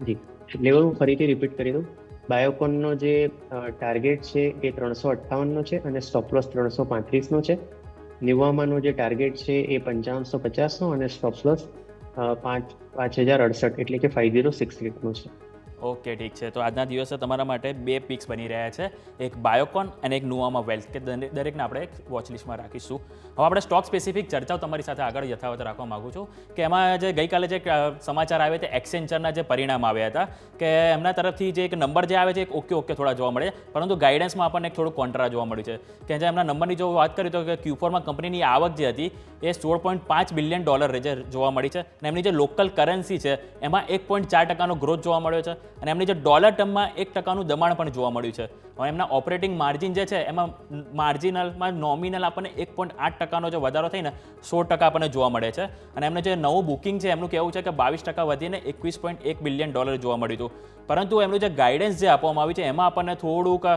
જી, લેવલ હું ફરીથી રિપીટ કરી દઉં. બાયોકોનનો જે ટાર્ગેટ છે એ 358નો છે અને સ્ટોપ લોસ 335નો છે. નિવામાનો જે ટાર્ગેટ છે એ 5550નો અને સ્ટોપ લોસ 5068 એટલે કે 5068નો છે. ઓકે, ઠીક છે. તો આજના દિવસે તમારા માટે બે પિક્સ બની રહ્યા છે, એક બાયોકોન અને એક નુઆમા વેલ્થ, કે દરેકને આપણે એક વોચ લિસ્ટમાં રાખીશું. હવે આપણે સ્ટોક સ્પેસિફિક ચર્ચાઓ તમારી સાથે આગળ યથાવત રાખવા માગું છું કે એમાં જે ગઈકાલે જે સમાચાર આવ્યા તે એક્સેન્ચરના જે પરિણામ આવ્યા હતા કે એમના તરફથી જે એક નંબર જે આવે છે એક ઓકે થોડા જોવા મળે, પરંતુ ગાઈડન્સમાં આપણને એક થોડું કોન્ટ્રા જોવા મળ્યું છે કે જે એમના નંબરની જો વાત કરીએ તો કે Q4માં કંપનીની આવક જે હતી એ $16.5 બિલિયન જે જોવા મળી છે અને એમની જે લોકલ કરન્સી છે એમાં 1.4% ગ્રોથ જોવા મળ્યો છે અને એમની જે ડોલર ટર્મમાં 1%નું દબાણ પણ જોવા મળ્યું છે. હવે એમના ઓપરેટિંગ માર્જિન જે છે એમાં માર્જિનલમાં નોમિનલ આપણને 1.8%નો જે વધારો થઈને 16% આપણને જોવા મળે છે અને એમને જે નવું બુકિંગ છે એમનું કહેવું છે કે 22% વધીને $21.1 બિલિયન જોવા મળ્યું હતું. પરંતુ એમનું જે ગાઈડન્સ જે આપવામાં આવ્યું છે એમાં આપણને થોડુંક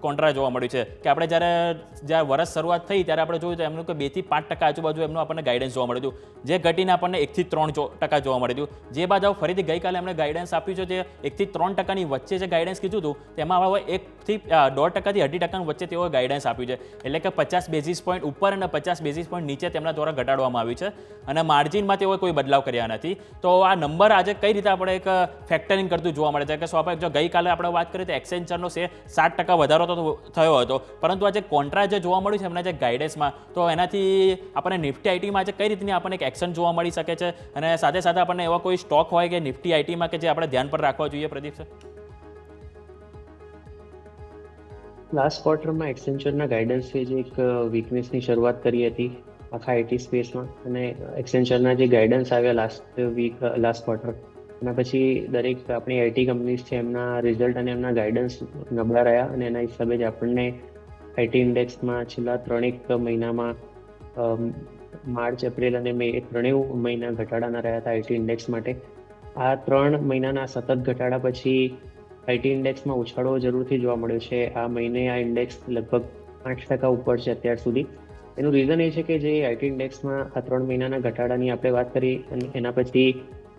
કોન્ટ્રા જોવા મળ્યું છે કે આપણે જ્યારે વર્ષ શરૂઆત થઈ ત્યારે આપણે જોયું તો એમનું કે 2 થી 5% આજુબાજુ એમનું આપણને ગાઈડન્સ જોવા મળ્યું હતું, જે ઘટીને આપણને 1 થી 3% જોવા મળ્યું હતું. જે બાદ હવે ફરીથી ગઈકાલે એમણે ગાઈડન્સ આપ્યું છે, જે 1 થી 3%ની વચ્ચે જે ગાઈડન્સ કીધું હતું તેમાં હવે 1 થી 1.5% થી 2% વચ્ચે તેઓએ ગાઈડન્સ આપ્યું છે, એટલે કે 50 બેઝિસ પોઈન્ટ ઉપર અને 50 બેઝિસ પોઈન્ટ નીચે તેમના દ્વારા ઘટાડવામાં આવ્યું છે અને માર્જિનમાં તેઓએ કોઈ બદલાવ કર્યા નથી. તો આ નંબર આજે કઈ રીતે આપણે એક ફેક્ટરિંગ કરતું જોવા મળે છે કે સ્વાભાવિક જો ગઈકાલે આપણે વાત કરીએ તો એક્સેન્ચરનો શેર 7% વધારો થયો હતો, પરંતુ આજે કોન્ટ્રા જે જોવા મળ્યું છે એમના જે ગાઈડન્સમાં, તો એનાથી આપણને નિફ્ટી આઈટીમાં આજે કઈ રીતની આપણને એક એક્શન જોવા મળી શકે છે અને સાથે સાથે આપણને એવા કોઈ સ્ટોક હોય કે નિફ્ટી આઈટીમાં કે જે આપણે ધ્યાન પર રાખવા જોઈએ, પ્રદીપ સર? લાસ્ટ ક્વાર્ટરમાં એક્સેન્ચરના ગાઈડન્સથી જે એક વીકનેસની શરૂઆત કરી હતી આખા આઈટી સ્પેસમાં, અને એક્સેન્ચરના જે ગાઈડન્સ આવ્યા લાસ્ટ ક્વાર્ટર, એના પછી દરેક આપણી આઈટી કંપનીઝ છે એમના રિઝલ્ટ અને એમના ગાઈડન્સ નબળા રહ્યા અને એના હિસાબે જ આપણને આઈટી ઇન્ડેક્સમાં છેલ્લા 3 મહિનામાં માર્ચ, એપ્રિલ અને મે એ 3 મહિના ઘટાડાના રહ્યા હતા આઈટી ઇન્ડેક્સ માટે. આ 3 મહિનાના સતત ઘટાડા પછી આઈટી ઇન્ડેક્સમાં ઉછાળો જરૂરથી જોવા મળ્યો છે. આ મહિને આ ઇન્ડેક્સ લગભગ 8% ઉપર છે અત્યાર સુધી. એનું રીઝન એ છે કે જે આઈટી ઇન્ડેક્સમાં આ 3 મહિનાના ઘટાડાની આપણે વાત કરી અને એના પછી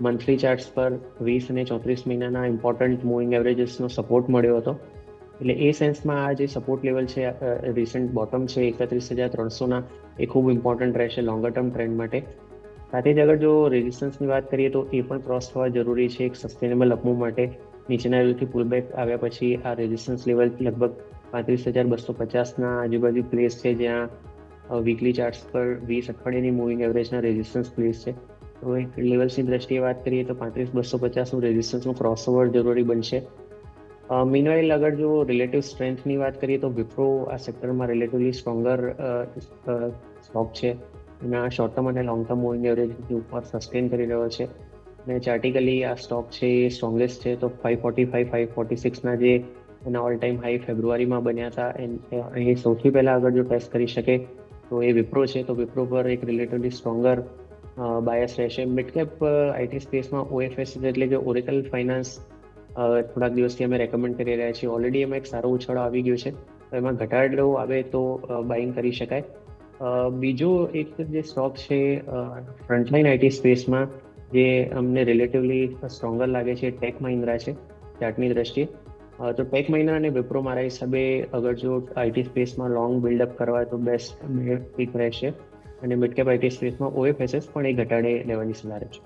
મંથલી ચાર્ટ્સ પર 20 અને 34 મહિનાના ઇમ્પોર્ટન્ટ મૂવિંગ એવરેજીસનો સપોર્ટ મળ્યો હતો. એટલે એ સેન્સમાં આ જે સપોર્ટ લેવલ છે, રિસન્ટ બોટમ છે 31,300ના, એ ખૂબ ઇમ્પોર્ટન્ટ રહેશે લોંગર ટર્મ ટ્રેન્ડ માટે. સાથે જ અગર જો રેઝિસ્ટન્સની વાત કરીએ તો એ પણ ક્રોસ થવા જરૂરી છે એક સસ્ટેનેબલ અપમૂવ માટે. નીચેના લેવલથી પુલબેક આવ્યા પછી આ રેઝિસ્ટન્સ લેવલ લગભગ 35,250ના આજુબાજુ પ્લેસ છે, જ્યાં વીકલી ચાર્ટ્સ પર 20 અઠવાડિયાની મૂવિંગ એવરેજના રેઝિસ્ટન્સ પ્લેસ છે. તો એક લેવલ્સની દ્રષ્ટિએ વાત કરીએ તો 35,250નું રેઝિસ્ટન્સનું ક્રોસઓવર જરૂરી બનશે. મીનવાઇલ અગર જો રિલેટિવ સ્ટ્રેન્થની વાત કરીએ તો વિપ્રો આ સેક્ટરમાં રિલેટિવલી સ્ટ્રોંગર સ્ટોક છે. એના શોર્ટ ટર્મ અને લોંગ ટર્મ મૂવિંગ એવરેજની ઉપર સસ્ટેન કરી રહ્યો છે અને ચાર્ટિકલી આ સ્ટોક છે એ સ્ટ્રોંગેસ્ટ છે. તો 545, 546ના જે એના ઓલ ટાઈમ હાઈ ફેબ્રુઆરીમાં બન્યા હતા, અહીં સૌથી પહેલાં અગર જો ટેસ્ટ કરી શકે તો એ વિપ્રો છે. તો વિપ્રો પર એક રિલેટિવલી સ્ટ્રોંગર બાયસ રહેશે. મિડ કેપ આઈટી સ્પેસમાં OFS એટલે કે ઓરેકલ ફાઇનાન્સ થોડાક દિવસથી અમે રેકમેન્ડ કરી રહ્યા છીએ. ઓલરેડી એમાં એક સારો ઉછાળો આવી ગયો છે, તો એમાં ઘટાડો આવે તો બાઇંગ કરી શકાય. બીજો એક જે સ્ટોક છે ફ્રન્ટલાઇન આઈટી સ્પેસમાં જે અમને રિલેટિવલી સ્ટ્રોંગર લાગે છે, ટેક મહિન્દ્રા છે ચાર્ટની દ્રષ્ટિએ. તો ટેક મહિન્દ્રા અને વિપ્રો મારા હિસાબે અગર જો આઈટી સ્પેસમાં લોંગ બિલ્ડઅપ કરવા તો બેસ્ટ પિક રહેશે અને મિડકેપ આઈટી સ્પેસમાં OFSS પણ એ ઘટાડે લેવાની સલાહ છે.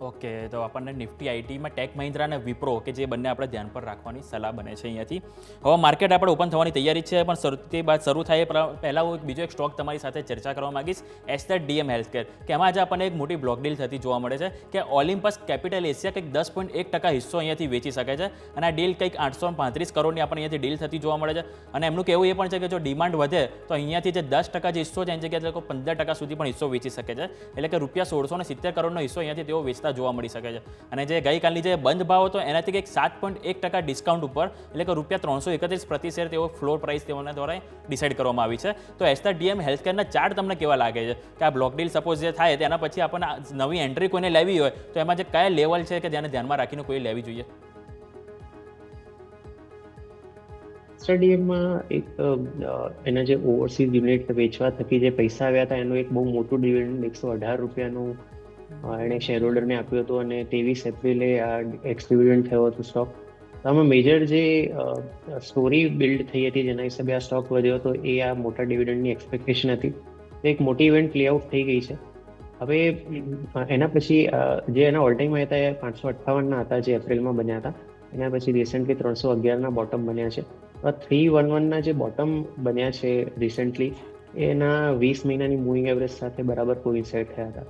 ઓકે, તો આપણને નિફ્ટી આઈટીમાં ટેક મહિન્દ્રા અને વિપ્રો કે જે બંને આપણે ધ્યાન પર રાખવાની સલાહ બને છે અહીંયાથી. હવે માર્કેટ આપણે ઓપન થવાની તૈયારી છે, પણ તે બાદ શરૂ થાય પહેલાં હું બીજો એક સ્ટોક તમારી સાથે ચર્ચા કરવા માંગીશ, એસ્ટર DM હેલ્થકેર, કે એમાં આજે આપણને એક મોટી બ્લોક ડીલ થતી જોવા મળે છે કે ઓલિમ્પસ કેપિટલ એશિયા કંઈક 10.1% હિસ્સો અહીંયાથી વેચી શકે છે અને આ ડીલ કંઈક 835 કરોડની આપણને અહીંયાથી ડીલ થતી જોવા મળે છે. અને એમનું કહેવું એ પણ છે કે જો ડિમાન્ડ વધે તો અહીંયાથી જે 10% જે હિસ્સો છે એની જગ્યાએ 15% સુધી પણ હિસ્સો વેચી શકે છે, એટલે કે ₹1670 કરોડનો હિસ્સો અહીંયાથી તેઓ વેચતા જોવા મળી શકે છે. અને જે ગઈકાલની જે બંધ ભાવ હતો એનાથી કંઈક 7.1% ડિસ્કાઉન્ટ ઉપર, એટલે કે ₹331 પ્રતિ શેર તેઓ ફ્લોર પ્રાઇસ તેઓના દ્વારા ડિસાઇડ કરવામાં આવી છે. તો એસ્ટર DM હેલ્થકેરના ચાર્ટ તમને કેવા લાગે છે કે આ બ્લોક ડીલ સપોઝ જે થાય તેના પછી આપણને નવી એન્ટ્રી કોઈને લેવી હોય તો એમાં જે કયા લેવલ છે કે જેને ધ્યાનમાં રાખીને કોઈ લેવી જોઈએ? એક્સ્ટ્રા એક એના જે ઓવરસીઝ યુનિટ વેચવા થકી જે પૈસા આવ્યા હતા એનું એક બહુ મોટું ડિવિડન્ડ ₹118 એણે શેર હોલ્ડરને આપ્યું હતું અને 23 એપ્રિલે આ એક્સ ડિવિડન્ડ થયો હતો સ્ટોક. તો આમાં મેજર જે સ્ટોરી બિલ્ડ થઈ હતી જેના હિસાબે આ સ્ટોક વધ્યો હતો એ આ મોટા ડિવિડન્ડની એક્સપેક્ટેશન હતી. તો એક મોટી ઇવેન્ટ પ્લે આઉટ થઈ ગઈ છે. હવે એના પછી જે એના ઓલ ટાઈમ હતા એ 558ના હતા જે એપ્રિલમાં બન્યા હતા. એના પછી રિસેન્ટલી 311ના બોટમ બન્યા છે. 311ના જે બોટમ બન્યા છે રિસેન્ટલી એના 20 મહિનાની મૂવિંગ એવરેજ સાથે બરાબર કોઇન્સાઇડ થયા હતા.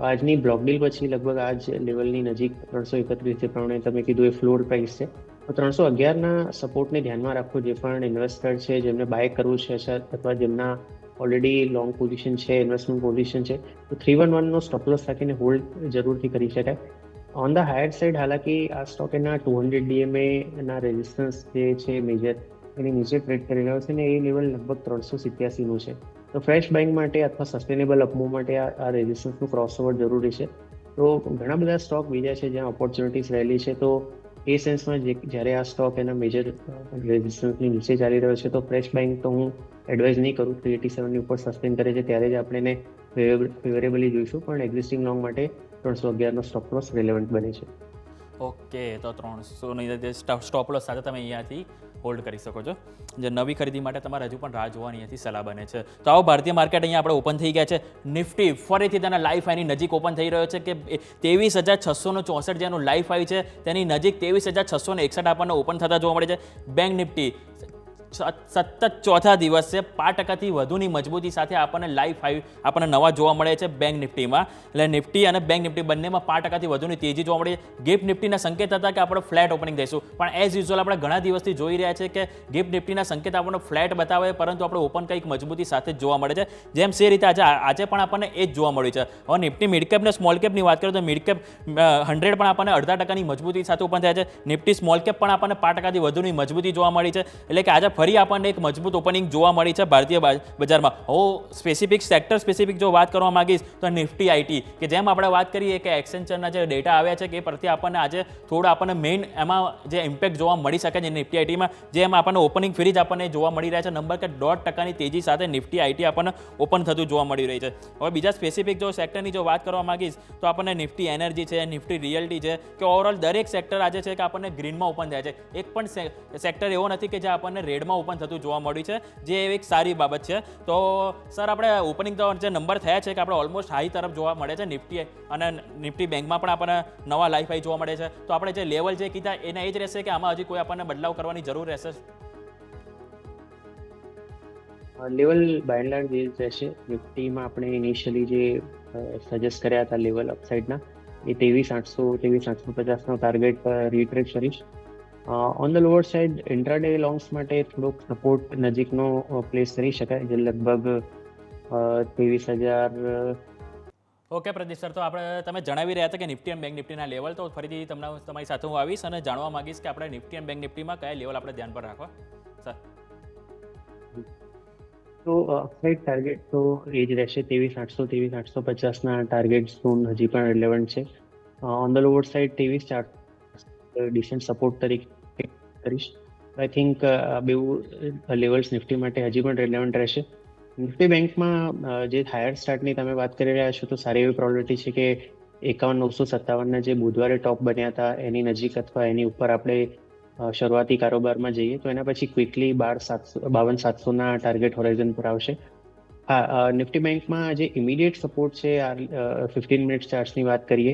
આજની બ્લોક ડીલ પછી લગભગ આ જ લેવલની નજીક 331 જે પ્રમાણે તમે કીધું એ ફ્લોર પ્રાઇસ છે. તો 311ના સપોર્ટને ધ્યાનમાં રાખવું જે પણ ઇન્વેસ્ટર છે જેમને બાય કરવું છે અથવા જેમના ઓલરેડી લોંગ પોઝિશન છે ઇન્વેસ્ટમેન્ટ પોઝિશન છે તો 311નો સ્ટોપ લોસ રાખીને હોલ્ડ જરૂરથી કરી શકાય. ઓન ધ હાયર સાઇડ હાલાકી આ સ્ટોક એના 200 DMA ના રેઝિસ્ટન્સ જે છે મેજર એની નીચે ટ્રેડ કરી રહ્યો છે ને એ લેવલ લગભગ 387નું છે. તો ફ્રેશ બાઇંગ માટે અથવા સસ્ટેનેબલ અપમૂવ માટે આ રેઝિસ્ટન્સનું ક્રોસઓવર જરૂરી છે. તો ઘણા બધા સ્ટોક બીજા છે જ્યાં ઓપોર્ચ્યુનિટીઝ રહેલી છે. તો એ સેન્સમાં જ્યારે આ સ્ટોક એના મેજર રેઝિસ્ટન્સની નીચે ચાલી રહ્યો છે તો ફ્રેશ બાઇંગ તો હું એડવાઇઝ નહીં કરું. 387ની ઉપર સસ્ટેન કરે છે ત્યારે જ આપણે એને ફેવરેબલી જોઈશું, પણ એક્ઝિસ્ટિંગ લોંગ માટે 311નો સ્ટોપ લોસ રિલેવન્ટ બને છે. ઓકે, તો 300ની જે સ્ટોપ લોસ સાથે તમે અહીંયાથી હોલ્ડ કરી શકો છો. જે નવી ખરીદી માટે તમારે હજુ પણ રાહ જોવાની અહીંયાથી સલાહ બને છે. તો આવો ભારતીય માર્કેટ અહીંયા આપણે ઓપન થઈ ગયા છે. નિફ્ટી ફરીથી તેના લાઈફ હાઈની નજીક ઓપન થઈ રહ્યો છે કે 23,664 જેનું લાઈફ હાઈ છે તેની નજીક 23,661 આપણને ઓપન થતા જોવા મળે છે. બેંક નિફ્ટી સતત ચોથા દિવસે 5%થી વધુની મજબૂતી સાથે આપણને લાઈફ હાઈ આપણને નવા જોવા મળે છે બેંક નિફ્ટીમાં. એટલે નિફ્ટી અને બેંક નિફ્ટી બંનેમાં 5%થી વધુની તેજી જોવા મળે છે. ગિફ્ટ નિફ્ટીના સંકેત હતા કે આપણે ફ્લેટ ઓપનિંગ દઈશું, પણ એઝ યુઝ્યુઅલ આપણે ઘણા દિવસથી જોઈ રહ્યા છે કે ગિફ્ટ નિફ્ટીના સંકેત આપણને ફ્લેટ બતાવે પરંતુ આપણે ઓપન કંઈક મજબૂતી સાથે જ જોવા મળે છે. જેમ સે રીતે આજે પણ આપણને એ જ જોવા મળ્યું છે. હવે નિફ્ટી મિડ કેપ ને સ્મોલ કેપની વાત કરીએ તો મિડ કેપ 100 પણ આપણને 0.5%ની મજબૂતી સાથે ઓપન થયા છે. નિફ્ટી સ્મોલ કેપ પણ આપણને 5%થી વધુની મજબૂતી જોવા મળી છે. એટલે કે આજે ફરી આપણને એક મજબૂત ઓપનિંગ જોવા મળી છે ભારતીય બજારમાં. હું સ્પેસિફિક સેક્ટર સ્પેસિફિક જો વાત કરવા માંગીશ તો નિફ્ટી આઈટી કે જેમ આપણે વાત કરીએ કે એક્સેન્ચરના જે ડેટા આવ્યા છે કે પરથી આપણને આજે થોડું આપણને મેઇન એમાં જે ઇમ્પેક્ટ જોવા મળી શકે છે નિફ્ટી આઈટીમાં, જેમ આપણને ઓપનિંગ ફરી જ આપણને જોવા મળી રહ્યા છે નંબર કે 1.5%ની તેજી સાથે નિફ્ટી આઈટી આપણને ઓપન થતું જોવા મળી રહી છે. હવે બીજા સ્પેસિફિક જો સેક્ટરની જો વાત કરવા માંગીશ તો આપણને નિફ્ટી એનર્જી છે, નિફ્ટી રિયલ્ટી છે કે ઓવરઓલ દરેક સેક્ટર આજે છે કે આપણને ગ્રીનમાં ઓપન થાય છે. એક પણ સેક્ટર એવો નથી કે જે આપણને રેડમાં ઓપન થતું જોવા મળ્યું છે, જે એક સારી બાબત છે. તો સર આપણે ઓપનિંગ તો જે નંબર થયા છે કે આપણે ઓલમોસ્ટ હાઈ તરફ જોવા મળે છે નિફ્ટી અને નિફ્ટી બેંકમાં પણ આપણને નવા લાઈફ હાઈ જોવા મળે છે. તો આપણે જે લેવલ જે કીધા એના એ જ રહેશે કે આમાં હજી કોઈ આપણને બદલાવ કરવાની જરૂર રહેશે? લેવલ બાય એન્ડ લાર્જ એ જ રહેશે. નિફ્ટીમાં આપણે ઇનિશિયલી જે સજેસ્ટ કર્યા હતા લેવલ અપસાઇડના એ 23,800-23,850નો ટાર્ગેટ રીટ્રેસ કરીશ. On the lower side intraday longs માટે થોડોક સપોર્ટ નજીકનો પ્લેસ કરી શકાય જે લગભગ 23,000. ઓકે પ્રદીપ સર, તો આપણે તમે જણાવી રહ્યા હતા કે નિફ્ટી અને બેંક નિફ્ટીના લેવલ, તો ફરીથી તમારી સાથે હું આવીશ અને જાણવા માંગીશ કે આપણે નિફ્ટી અને બેંક નિફ્ટીમાં કયા લેવલ આપણે ધ્યાન પર રાખવા સર? તો અપસાઇડ ટાર્ગેટ તો એ જ રહેશે. 23,800-23,850ના ટાર્ગેટ ઝોન હજી પણ રિલેવન્ટ છે. On the lower side 23,400 descent support તરીકે કરીશ. આઈ થિંક બેઉ લેવલ્સ નિફ્ટી માટે હજી પણ રિલેવન્ટ રહેશે. નિફ્ટી બેંકમાં જે હાયર સ્ટાર્ટની તમે વાત કરી રહ્યા છો તો સારી એવી પ્રોબેબિલિટી છે કે 51,957ના જે બુધવારે ટોપ બન્યા હતા એની નજીક અથવા એની ઉપર આપણે શરૂઆતી કારોબારમાં જઈએ તો એના પછી ક્વિકલી 52,700ના ટાર્ગેટ હોરાઇઝન પર આવશે. હા, નિફ્ટી બેંકમાં જે ઇમિડિયેટ સપોર્ટ છે 15 મિનિટ ચાર્ટ્સની વાત કરીએ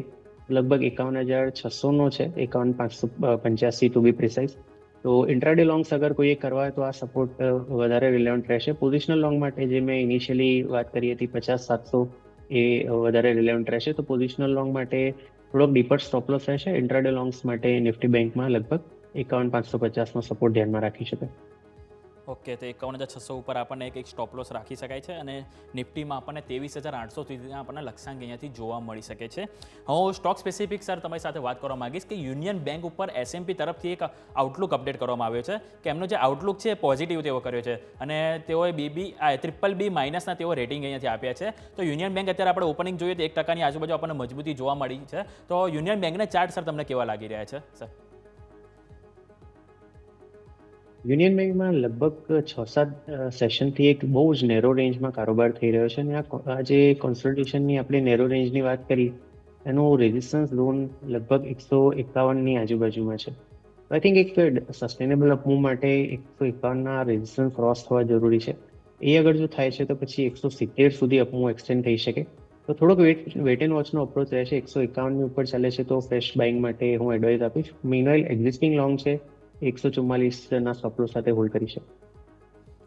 લગભગ 51,600નો છે, 51,585 ટુ બી પ્રિસાઇઝ. તો ઇન્ટ્રાડે લોંગ્સ અગર કોઈએ કરવા હોય તો આ સપોર્ટ વધારે રિલેવન્ટ રહેશે. પોઝિશનલ લોંગ માટે જે મેં ઇનિશિયલી વાત કરી હતી 50,700 એ વધારે રિલેવન્ટ રહેશે. તો પોઝિશનલ લોંગ માટે થોડોક ડીપર સ્ટોપ લોસ રહેશે. ઇન્ટ્રાડે લોંગ્સ માટે નિફ્ટી બેંકમાં લગભગ 51,550નો સપોર્ટ ધ્યાનમાં રાખી શકાય. ઓકે, તો 51,600 ઉપર આપણને એક સ્ટોપ લોસ રાખી શકાય છે અને નિફ્ટીમાં આપણને 23,800 સુધીના આપણને લક્ષ્યાંક અહીંયાથી જોવા મળી શકે છે. હું સ્ટોક સ્પેસિફિક સર તમારી સાથે વાત કરવા માંગીશ કે યુનિયન બેંક ઉપર એસએમપી તરફથી એક આઉટલુક અપડેટ કરવામાં આવ્યો છે કે એમનો જે આઉટલુક છે પોઝિટિવ તેઓ કર્યો છે અને તેઓએ BBB માઇનસના તેઓ રેટિંગ અહીંયાથી આપ્યા છે. તો યુનિયન બેંક અત્યારે આપણે ઓપનિંગ જોઈએ તો 1%ની આજુબાજુ આપણને મજબૂતી જોવા મળી છે. તો યુનિયન બેંકના ચાર્ટ સર તમને કેવા લાગી રહ્યા છે સર? યુનિયન બેંકમાં લગભગ 6-7 સેશનથી એક બહુ જ નેરો રેન્જમાં કારોબાર થઈ રહ્યો છે અને આ જે કોન્સોલિડેશનની આપણે નેરો રેન્જની વાત કરી એનું રેઝિસ્ટન્સ ઝોન લગભગ 151ની આજુબાજુમાં છે. આઈ થિંક એક સસ્ટેનેબલ અપમૂવ માટે 151ના રેઝિસ્ટન્સ ક્રોસ થવા જરૂરી છે. એ અગર જો થાય છે તો પછી 170 સુધી અપમૂવ એક્સટેન્ડ થઈ શકે. તો થોડોક વેટ એન્ડ વોચનો અપ્રોચ રહેશે. 151ની ઉપર ચાલે છે તો ફ્રેશ બાઇંગ માટે હું એડવાઇસ આપીશ. મીનવાઇલ એક્ઝિસ્ટિંગ લોંગ છે 144ના સ્ટોપ લોસ સાથે હોલ્ડ કરી શકે.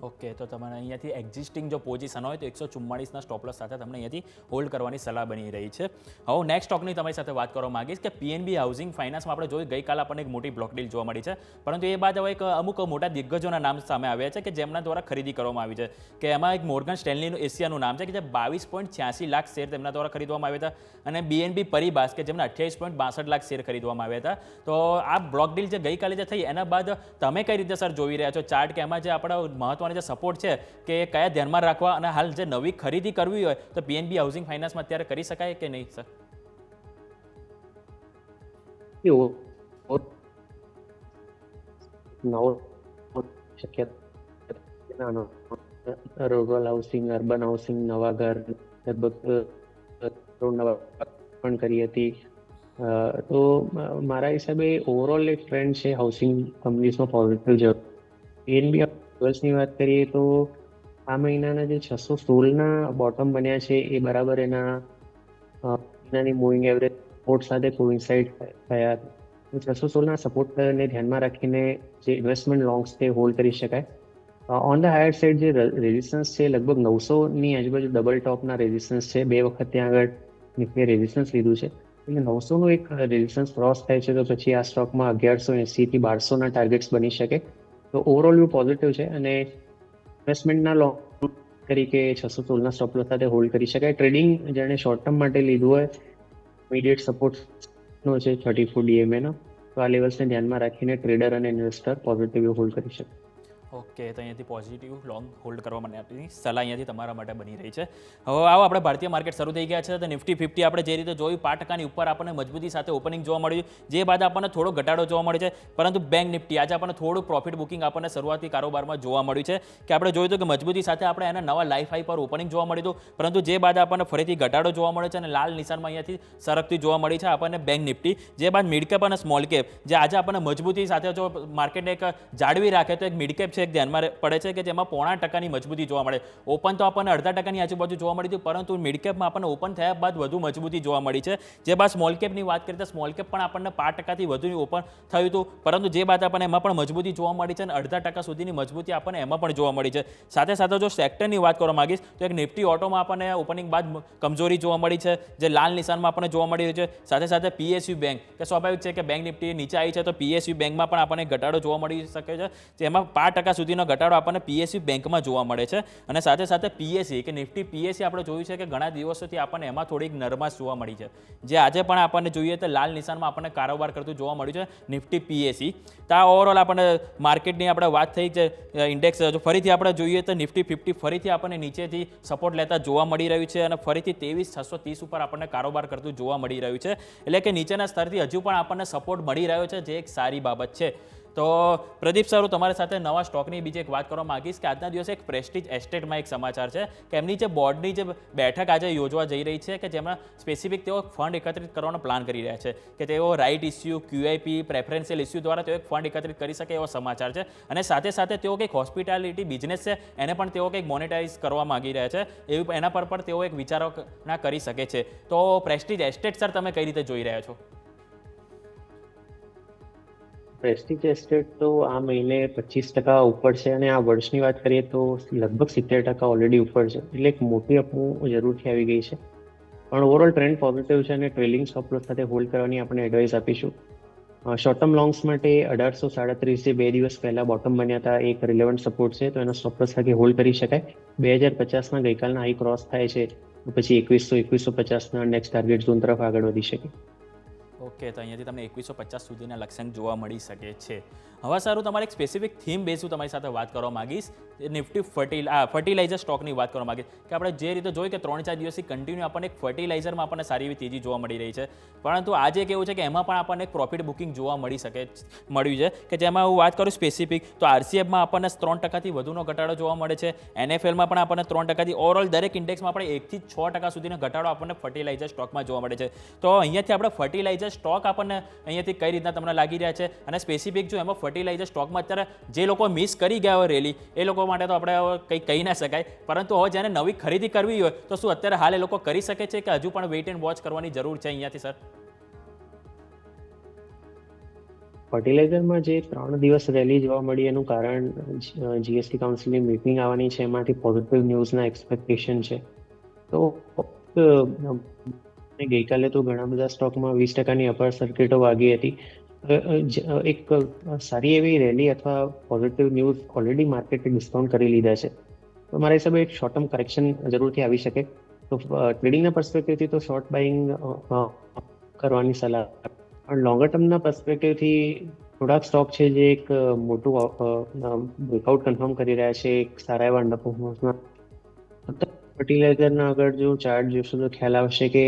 ઓકે, તો તમારે અહીંયાથી એક્ઝિસ્ટિંગ જો પોઝિશન હોય તો 144ના સ્ટોપલોસ સાથે તમને અહીંયાથી હોલ્ડ કરવાની સલાહ બની રહી છે. હવે નેક્સ્ટ સ્ટોકની તમારી સાથે વાત કરવા માંગીશ કે પીએનબી હાઉસિંગ ફાઇનાન્સમાં આપણે જોયું ગઈકાલે આપણને એક મોટી બ્લોક ડીલ જોવા મળી છે, પરંતુ એ બાદ હવે એક અમુક મોટા દિગ્ગજોના નામ સામે આવ્યા છે કે જેમના દ્વારા ખરીદી કરવામાં આવી છે. કે એમાં એક મોર્ગન સ્ટેનલીનું એશિયાનું નામ છે કે જે 22.86 લાખ શેર તેમના દ્વારા ખરીદવામાં આવ્યા હતા અને બીએનબી પરિબાસ કે જેમના 28.62 લાખ શેર ખરીદવામાં આવ્યા હતા. તો આ બ્લોક ડીલ જે ગઈકાલે જે થઈ એના બાદ તમે કઈ રીતે સર જોઈ રહ્યા છો ચાર્ટ કે એમાં જે આપણા મહત્વના જે સપોર્ટ છે કે કયા ધ્યાનમાં રાખવા અને હાલ જે નવી ખરીદી કરવી હોય તો પીએનબી હાઉસિંગ ફાઇનાન્સમાં અત્યારે કરી શકાય કે નહીં સર? નવો શક્યતા રૂરલ હાઉસિંગ, અર્બન હાઉસિંગ, નવા ઘર લગભગ નવા પણ કરી હતી. તો મારા હિસાબે ઓવરઓલ એક ટ્રેન્ડ છે હાઉસિંગ કંપનીઝમાં પોઝિટિવ જરૂર. પીએનબી ની વાત કરીએ તો આ મહિનાના જે 616ના બોટમ બન્યા છે એ બરાબર એના મહિનાની મૂવિંગ એવરેજ સપોર્ટ સાથે કોઇન્સાઇડ થયા હતા. 616ના સપોર્ટને ધ્યાનમાં રાખીને જે ઇન્વેસ્ટમેન્ટ લોંગ્સ તે હોલ્ડ કરી શકાય. ઓન ધ હાયર સાઇડ જે રેઝિસ્ટન્સ છે લગભગ 900ની આજુબાજુ ડબલ ટોપના રેઝિસ્ટન્સ છે. 2 વખત ત્યાં આગળ નિફ્ટીએ રેઝિસ્ટન્સ લીધું છે. એટલે 900નું એક રેઝિસ્ટન્સ ક્રોસ થાય છે તો પછી આ સ્ટોકમાં 1180થી 1200ના ટાર્ગેટ્સ બની શકે. તો ઓવરઓલ વ્યૂ પોઝિટિવ છે અને ઇન્વેસ્ટમેન્ટના લોંગ તરીકે 616ના સ્ટોપ લોસ સાથે હોલ્ડ કરી શકાય. ટ્રેડિંગ જેણે શોર્ટ ટર્મ માટે લીધું હોય ઇમિડિયેટ સપોર્ટનો છે 34 DMAનો, તો આ લેવલ્સને ધ્યાનમાં રાખીને ટ્રેડર અને ઇન્વેસ્ટર પોઝિટિવ હોલ્ડ કરી શકે. ઓકે, તો અહીંયાથી પોઝિટિવ લોંગ હોલ્ડ કરવા માટેની સલાહ અહીંયાથી તમારા માટે બની રહી છે. હવે આવો આપણે ભારતીય માર્કેટ શરૂ થઈ ગયા છે તો નિફ્ટી 50 આપણે જે રીતે જોયું 5% ઉપર આપણને મજબૂતી સાથે ઓપનિંગ જોવા મળ્યું, જે બાદ આપણને થોડો ઘટાડો જોવા મળે છે. પરંતુ બેંક નિફ્ટી આજે આપણને થોડું પ્રોફિટ બુકિંગ આપણને શરૂઆતી કારોબારમાં જોવા મળ્યું છે કે આપણે જોયું હતું કે મજબૂતી સાથે આપણે એના નવા લાઈફ હાઈ પર ઓપનિંગ જોવા મળ્યું હતું, પરંતુ જે બાદ આપણને ફરીથી ઘટાડો જોવા મળે છે અને લાલ નિશાનમાં અહીંયાથી સરકતી જોવા મળી છે આપણને બેંક નિફ્ટી. જે બાદ મિડ કેપ અને સ્મોલ કેપ જે આજે આપણને મજબૂતી સાથે જો માર્કેટને એક જાળવી રાખે તો એક મિડ કેપ છે એક ધ્યાનમાં પડે છે કે જેમાં 0.5% મજબૂતી જોવા મળે. ઓપન તો આપણને 0.5%ની આજુબાજુ જોવા મળી હતી, પરંતુ મિડ કેપમાં આપણને ઓપન થયા બાદ વધુ મજબૂતી જોવા મળી છે. જે બાદ સ્મોલ કેપની વાત કરીએ તો સ્મોલ કેપ પણ આપણને 5%થી વધુ ઓપન થયું હતું, પરંતુ જે બાદ આપણને એમાં પણ મજબૂતી જોવા મળી છે અને 0.5% સુધીની મજબૂતી આપણને એમાં પણ જોવા મળી છે. સાથે સાથે જો સેક્ટરની વાત કરવા માંગીશ તો એક નિફ્ટી ઓટોમાં આપણને ઓપનિંગ બાદ કમજોરી જોવા મળી છે, જે લાલ નિશાનમાં આપણને જોવા મળી રહ્યું છે. સાથે સાથે પીએસયુ બેંક કે સ્વાભાવિક છે કે બેંક નિફ્ટી નીચે આવી છે તો પીએસયુ બેંકમાં પણ આપણને ઘટાડો જોવા મળી શકે છે, જેમાં 5% સુધીનો ઘટાડો આપણને પીએસયુ બેંકમાં જોવા મળે છે. અને સાથે સાથે પીએસસી કે નિફ્ટી પીએસસી આપણે જોયું છે કે ઘણા દિવસોથી આપણને એમાં થોડીક નરમાશ જોવા મળી છે, જે આજે પણ આપણને જોઈએ તો લાલ નિશાનમાં આપણને કારોબાર કરતું જોવા મળ્યું છે નિફ્ટી પીએસસી. તો આ ઓવરઓલ આપણને માર્કેટની આપણે વાત થઈ છે ઇન્ડેક્સ ફરીથી આપણે જોઈએ તો નિફ્ટી 50 ફરીથી આપણને નીચેથી સપોર્ટ લેતા જોવા મળી રહ્યું છે અને ફરીથી 23,630 ઉપર આપણને કારોબાર કરતું જોવા મળી રહ્યું છે. એટલે કે નીચેના સ્તરથી હજુ પણ આપણને સપોર્ટ મળી રહ્યો છે, જે એક સારી બાબત છે. તો પ્રદીપ સર, હું તમારી સાથે નવા સ્ટોકની બીજી એક વાત કરવા માંગીશ કે આજના દિવસે એક પ્રેસ્ટીજ એસ્ટેટમાં એક સમાચાર છે કે એમની જે બોર્ડની જે બેઠક આજે યોજવા જઈ રહી છે કે જેમાં સ્પેસિફિક તેઓ ફંડ એકત્રિત કરવાનો પ્લાન કરી રહ્યા છે કે તેઓ right issue, QIP, preferential issue દ્વારા તેઓ એક ફંડ એકત્રિત કરી શકે એવો સમાચાર છે. અને સાથે સાથે તેઓ કંઈક હોસ્પિટાલિટી બિઝનેસ છે એને પણ તેઓ કંઈક મોનેટાઇઝ કરવા માંગી રહ્યા છે, એવું એના પર પણ તેઓ એક વિચારણા કરી શકે છે. તો પ્રેસ્ટીજ એસ્ટેટ સર તમે કઈ રીતે જોઈ રહ્યા છો? પ્રેસ્ટીજ એસ્ટેટ તો આ મહિને 25% ઉપર છે અને આ વર્ષની વાત કરીએ તો લગભગ 70% ઓલરેડી ઉપર છે. એટલે એક મોટી અપમૂવ જરૂરથી આવી ગઈ છે. પણ ઓવરઓલ ટ્રેન્ડ પોઝિટિવ છે અને ટ્રેલિંગ સ્ટોપ લોસ સાથે હોલ્ડ કરવાની આપણે એડવાઇસ આપીશું. શોર્ટ ટર્મ લોંગ્સ માટે 1837 જે 2 દિવસ પહેલા બોટમ બન્યા હતા એક રિલેવન્ટ સપોર્ટ છે, તો એનો સ્ટોપ લોસ સાથે હોલ્ડ કરી શકાય. 2050ના ગઈકાલના હાઈ ક્રોસ થાય છે તો પછી 2100-2150ના નેક્સ્ટ ટાર્ગેટ ઝોન તરફ આગળ વધી શકે. ઓકે, તો અહીંયાથી તમને 2150 સુધીના લક્ષ્યાંક જોવા મળી શકે છે. હવે સારું, તમારે એક સ્પેસિફિક થીમ બેઝ હું તમારી સાથે વાત કરવા માંગીશ. નિફ્ટી ફર્ટિલાઇઝર સ્ટોકની વાત કરવા માંગીશ કે આપણે જે રીતે જોઈએ કે 3-4 દિવસથી કન્ટિન્યુ આપણને એક ફર્ટિલાઇઝરમાં આપણને સારી એવી તેજી જોવા મળી રહી છે, પરંતુ આજે કેવું છે કે એમાં પણ આપણને એક પ્રોફિટ બુકિંગ જોવા મળ્યું છે કે જેમાં હું વાત કરું સ્પેસિફિક તો આરસીએફમાં આપણને 3% વધુનો ઘટાડો જોવા મળે છે. એનએફએલમાં પણ આપણને 3%, ઓવરઓલ દરેક ઇન્ડેક્સમાં આપણે 1 થી 6% સુધીનો ઘટાડો આપણને ફર્ટિલાઇઝર સ્ટોકમાં જોવા મળે છે. તો અહીંયાથી આપણે ફર્ટિલાઇઝર સ્ટોક આપણને અહીંયાથી કઈ રીતના તમને લાગી રહ્યા છે, અને સ્પેસિફિક જો એમાં ફર્ટિલાઇઝર સ્ટોકમાં અત્યારે જે લોકો મિસ કરી ગયા હોય રેલી, એ લોકો માટે તો આપણે કંઈ કહી ના શકાય, પરંતુ હવે જેને નવી ખરીદી કરવી હોય તો શું અત્યારે હાલ એ લોકો કરી શકે છે કે હજુ પણ વેઇટ એન્ડ વોચ કરવાની જરૂર છે અહીંયાથી સર? ફર્ટિલાઇઝરમાં જે 3 દિવસ રેલી જોવા મળી એનું કારણ જીએસટી કાઉન્સિલની મીટિંગ આવવાની છે, એમાંથી પોઝિટિવ ન્યૂઝના એક્સપેક્ટેશન છે. તો ગઈકાલે તો ઘણા બધા સ્ટોકમાં 20%ની અપર સર્કિટો વાગી હતી. એક સારી એવી રેલી અથવા પોઝિટિવ ન્યૂઝ ઓલરેડી માર્કેટે ડિસ્કાઉન્ટ કરી લીધા છે. તો મારા હિસાબે એક શોર્ટ ટર્મ કરેક્શન જરૂરથી આવી શકે. તો ટ્રેડિંગના પર્સપેક્ટિવથી તો શોર્ટ બાઇંગ કરવાની સલાહ, પણ લોંગર ટર્મના પર્સપેક્ટિવથી થોડાક સ્ટોક છે જે એક મોટું બ્રેકઆઉટ કન્ફર્મ કરી રહ્યા છે એક સારા એવા અંડર પરફોર્મન્સમાં. ફર્ટિલાઇઝરના આગળ જો ચાર્ટ જોશો તો ખ્યાલ આવશે કે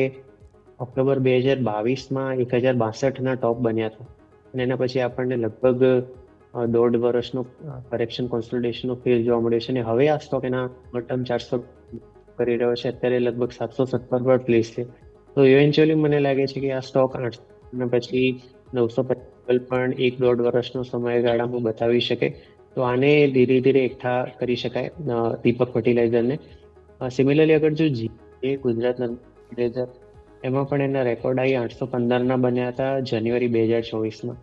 ઓક્ટોબર 2022માં 1062ના ટોપ બન્યા હતા, અને એના પછી આપણને લગભગ 1.5 વર્ષનો કરેક્શન કોન્સોલિડેશનનો ફેઝ જોવા મળ્યો છે, અને હવે આ સ્ટોક એના ટર્મ 400 કરી રહ્યો છે. અત્યારે લગભગ 770 પર પ્લેસ છે. તો ઇવેન્ચ્યુઅલી મને લાગે છે કે આ સ્ટોક 800 અને પછી 950 પણ 1-1.5 વર્ષનો સમયગાળામાં બતાવી શકે. તો આને ધીરે ધીરે એકઠા કરી શકાય દીપક ફર્ટિલાઇઝરને. સિમિલરલી અગર જો જે ગુજરાત ફર્ટિલાઇઝર, એમાં પણ એના રેકોર્ડ હાઈ 815ના બન્યા હતા જાન્યુઆરી 2024માં,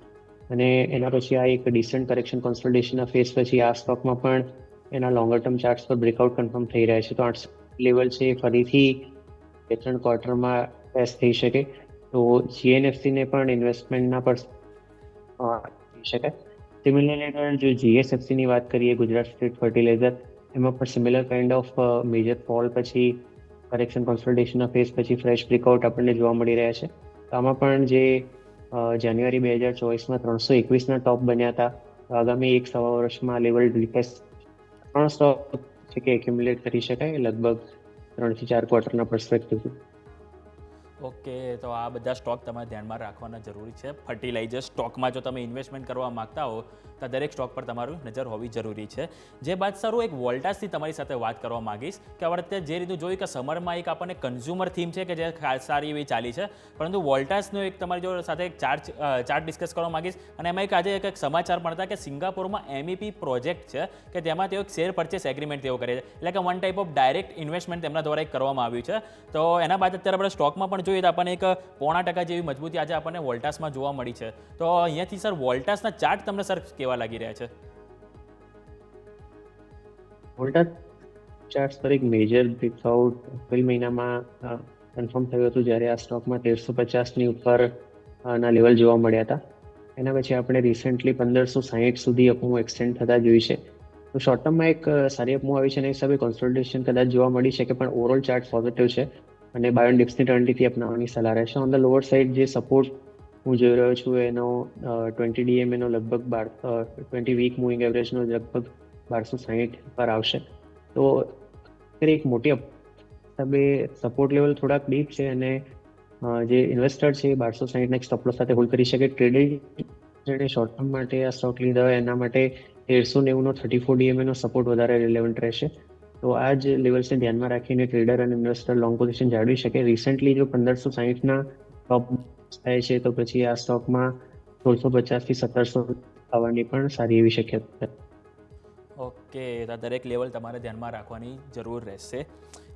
અને એના પછી આ એક ડિસન્ટ કરેક્શન કોન્સોલિડેશનના ફેઝ પછી આ સ્ટોકમાં પણ એના લોંગર ટર્મ ચાર્ટ્સ પર બ્રેકઆઉટ કન્ફર્મ થઈ રહ્યા છે. તો 800 લેવલ છે એ ફરીથી 2-3 ક્વાર્ટરમાં ટેસ્ટ થઈ શકે. તો જીએનએફસીને પણ ઇન્વેસ્ટમેન્ટના પર થઈ શકે. સિમિલરલી જો જીએસએફસીની વાત કરીએ, ગુજરાત સ્ટેટ ફર્ટિલાઇઝર, એમાં પણ similar kind of major fall પછી કરેક્શન કોન્સોલિડેશનના ફેઝ પછી ફ્રેશ બ્રેકઆઉટ આપણને જોવા મળી રહ્યા છે. તો આમાં પણ જે જાન્યુઆરી 2024માં 321ના ટોપ બન્યા હતા, આગામી 1-1.5 વર્ષમાં લેવલ રિટેસ્ટ 3 સ્ટોક છે કે એક્યુમ્યુલેટ કરી શકાય લગભગ 3 થી 4 ક્વાર્ટરના પર્સપેક્ટિવથી. ઓકે, તો આ બધા સ્ટોક તમારે ધ્યાનમાં રાખવાના જરૂરી છે. ફર્ટિલાઇઝર સ્ટોકમાં જો તમે ઇન્વેસ્ટમેન્ટ કરવા માંગતા હો તો દરેક સ્ટોક પર તમારું નજર હોવી જરૂરી છે. જે બાદ સારું, એક વોલ્ટાસથી તમારી સાથે વાત કરવા માંગીશ કે આપણે અત્યારે જે રીતે જોયું કે સમરમાં એક આપણને કન્ઝ્યુમર થીમ છે કે જે સારી એવી ચાલી છે, પરંતુ વોલ્ટાસનો એક તમારી જો સાથે એક ચાર્ટ ડિસ્કસ કરવા માંગીશ. અને એમાં આજે એક સમાચાર પણ હતા કે સિંગાપોરમાં MEP પ્રોજેક્ટ છે કે તેમાં તેઓ એક શેર પરચેસ એગ્રીમેન્ટ તેઓ કરે છે, એટલે કે one type of direct investment તેમના દ્વારા એક કરવામાં આવ્યું છે. તો એના બાદ અત્યારે આપણે સ્ટોકમાં પણ જોઈએ તો આપણને એક 0.5% જેવી મજબૂતી આજે આપણને વોલ્ટાસમાં જોવા મળી છે. તો અહીંયાથી સર વોલ્ટાસના ચાર્ટ તમને સર કેવા લાગી રહ્યા છે? વોલ્ટાસ ચાર્ટ્સ પર એક મેજર બ્રેકઆઉટ એપ્રિલ મહિનામાં કન્ફર્મ થયું હતું, જ્યારે આ સ્ટોકમાં 1350ની ઉપર ના લેવલ જોવા મળ્યા હતા. એના પછી આપણે રિસેન્ટલી 1560 સુધી અપમૂવ એક્સટેન્ડ થતા જોઈ છે. તો શોર્ટ ટર્મમાં એક સારી અપમૂવ આવી છે, અને એ હિસાબે કોન્સોલિડેશન કદાચ જોવા મળી શકે, પણ ઓવરઓલ ચાર્ટ પોઝિટિવ છે અને બાય ડિપ્સની રણનીતિ અપનાવવાની સલાહ રહેશે. ઓન ધ લોઅર સાઇડ જે સપોર્ટ હું જોઈ રહ્યો છું એનો 20 DMA નો લગભગ 20 વીક મૂવિંગ એવરેજનો લગભગ 1260 પર આવશે. તો એક મોટી હિસાબે સપોર્ટ લેવલ થોડાક ડીપ છે, અને જે ઇન્વેસ્ટર છે એ 1260 સ્ટોપ લોસ સાથે હોલ્ડ કરી શકે. ટ્રેડિંગ જેણે શોર્ટ ટર્મ માટે આ સ્ટોક લીધા હોય એના માટે 1390નો 34 DMA નો સપોર્ટ વધારે રિલેવન્ટ રહેશે. તો આ જ લેવલ્સને ધ્યાનમાં રાખીને ટ્રેડર અને ઇન્વેસ્ટર લોંગ પોઝિશન જાળવી શકે. રિસેન્ટલી જો 1560ના ટોપ થાય છે તો પછી આ સ્ટોકમાં 1650થી 1700 આવવાની પણ સારી એવી શક્યતા. ઓકે, તો દરેક લેવલ તમારે ધ્યાનમાં રાખવાની જરૂર રહેશે.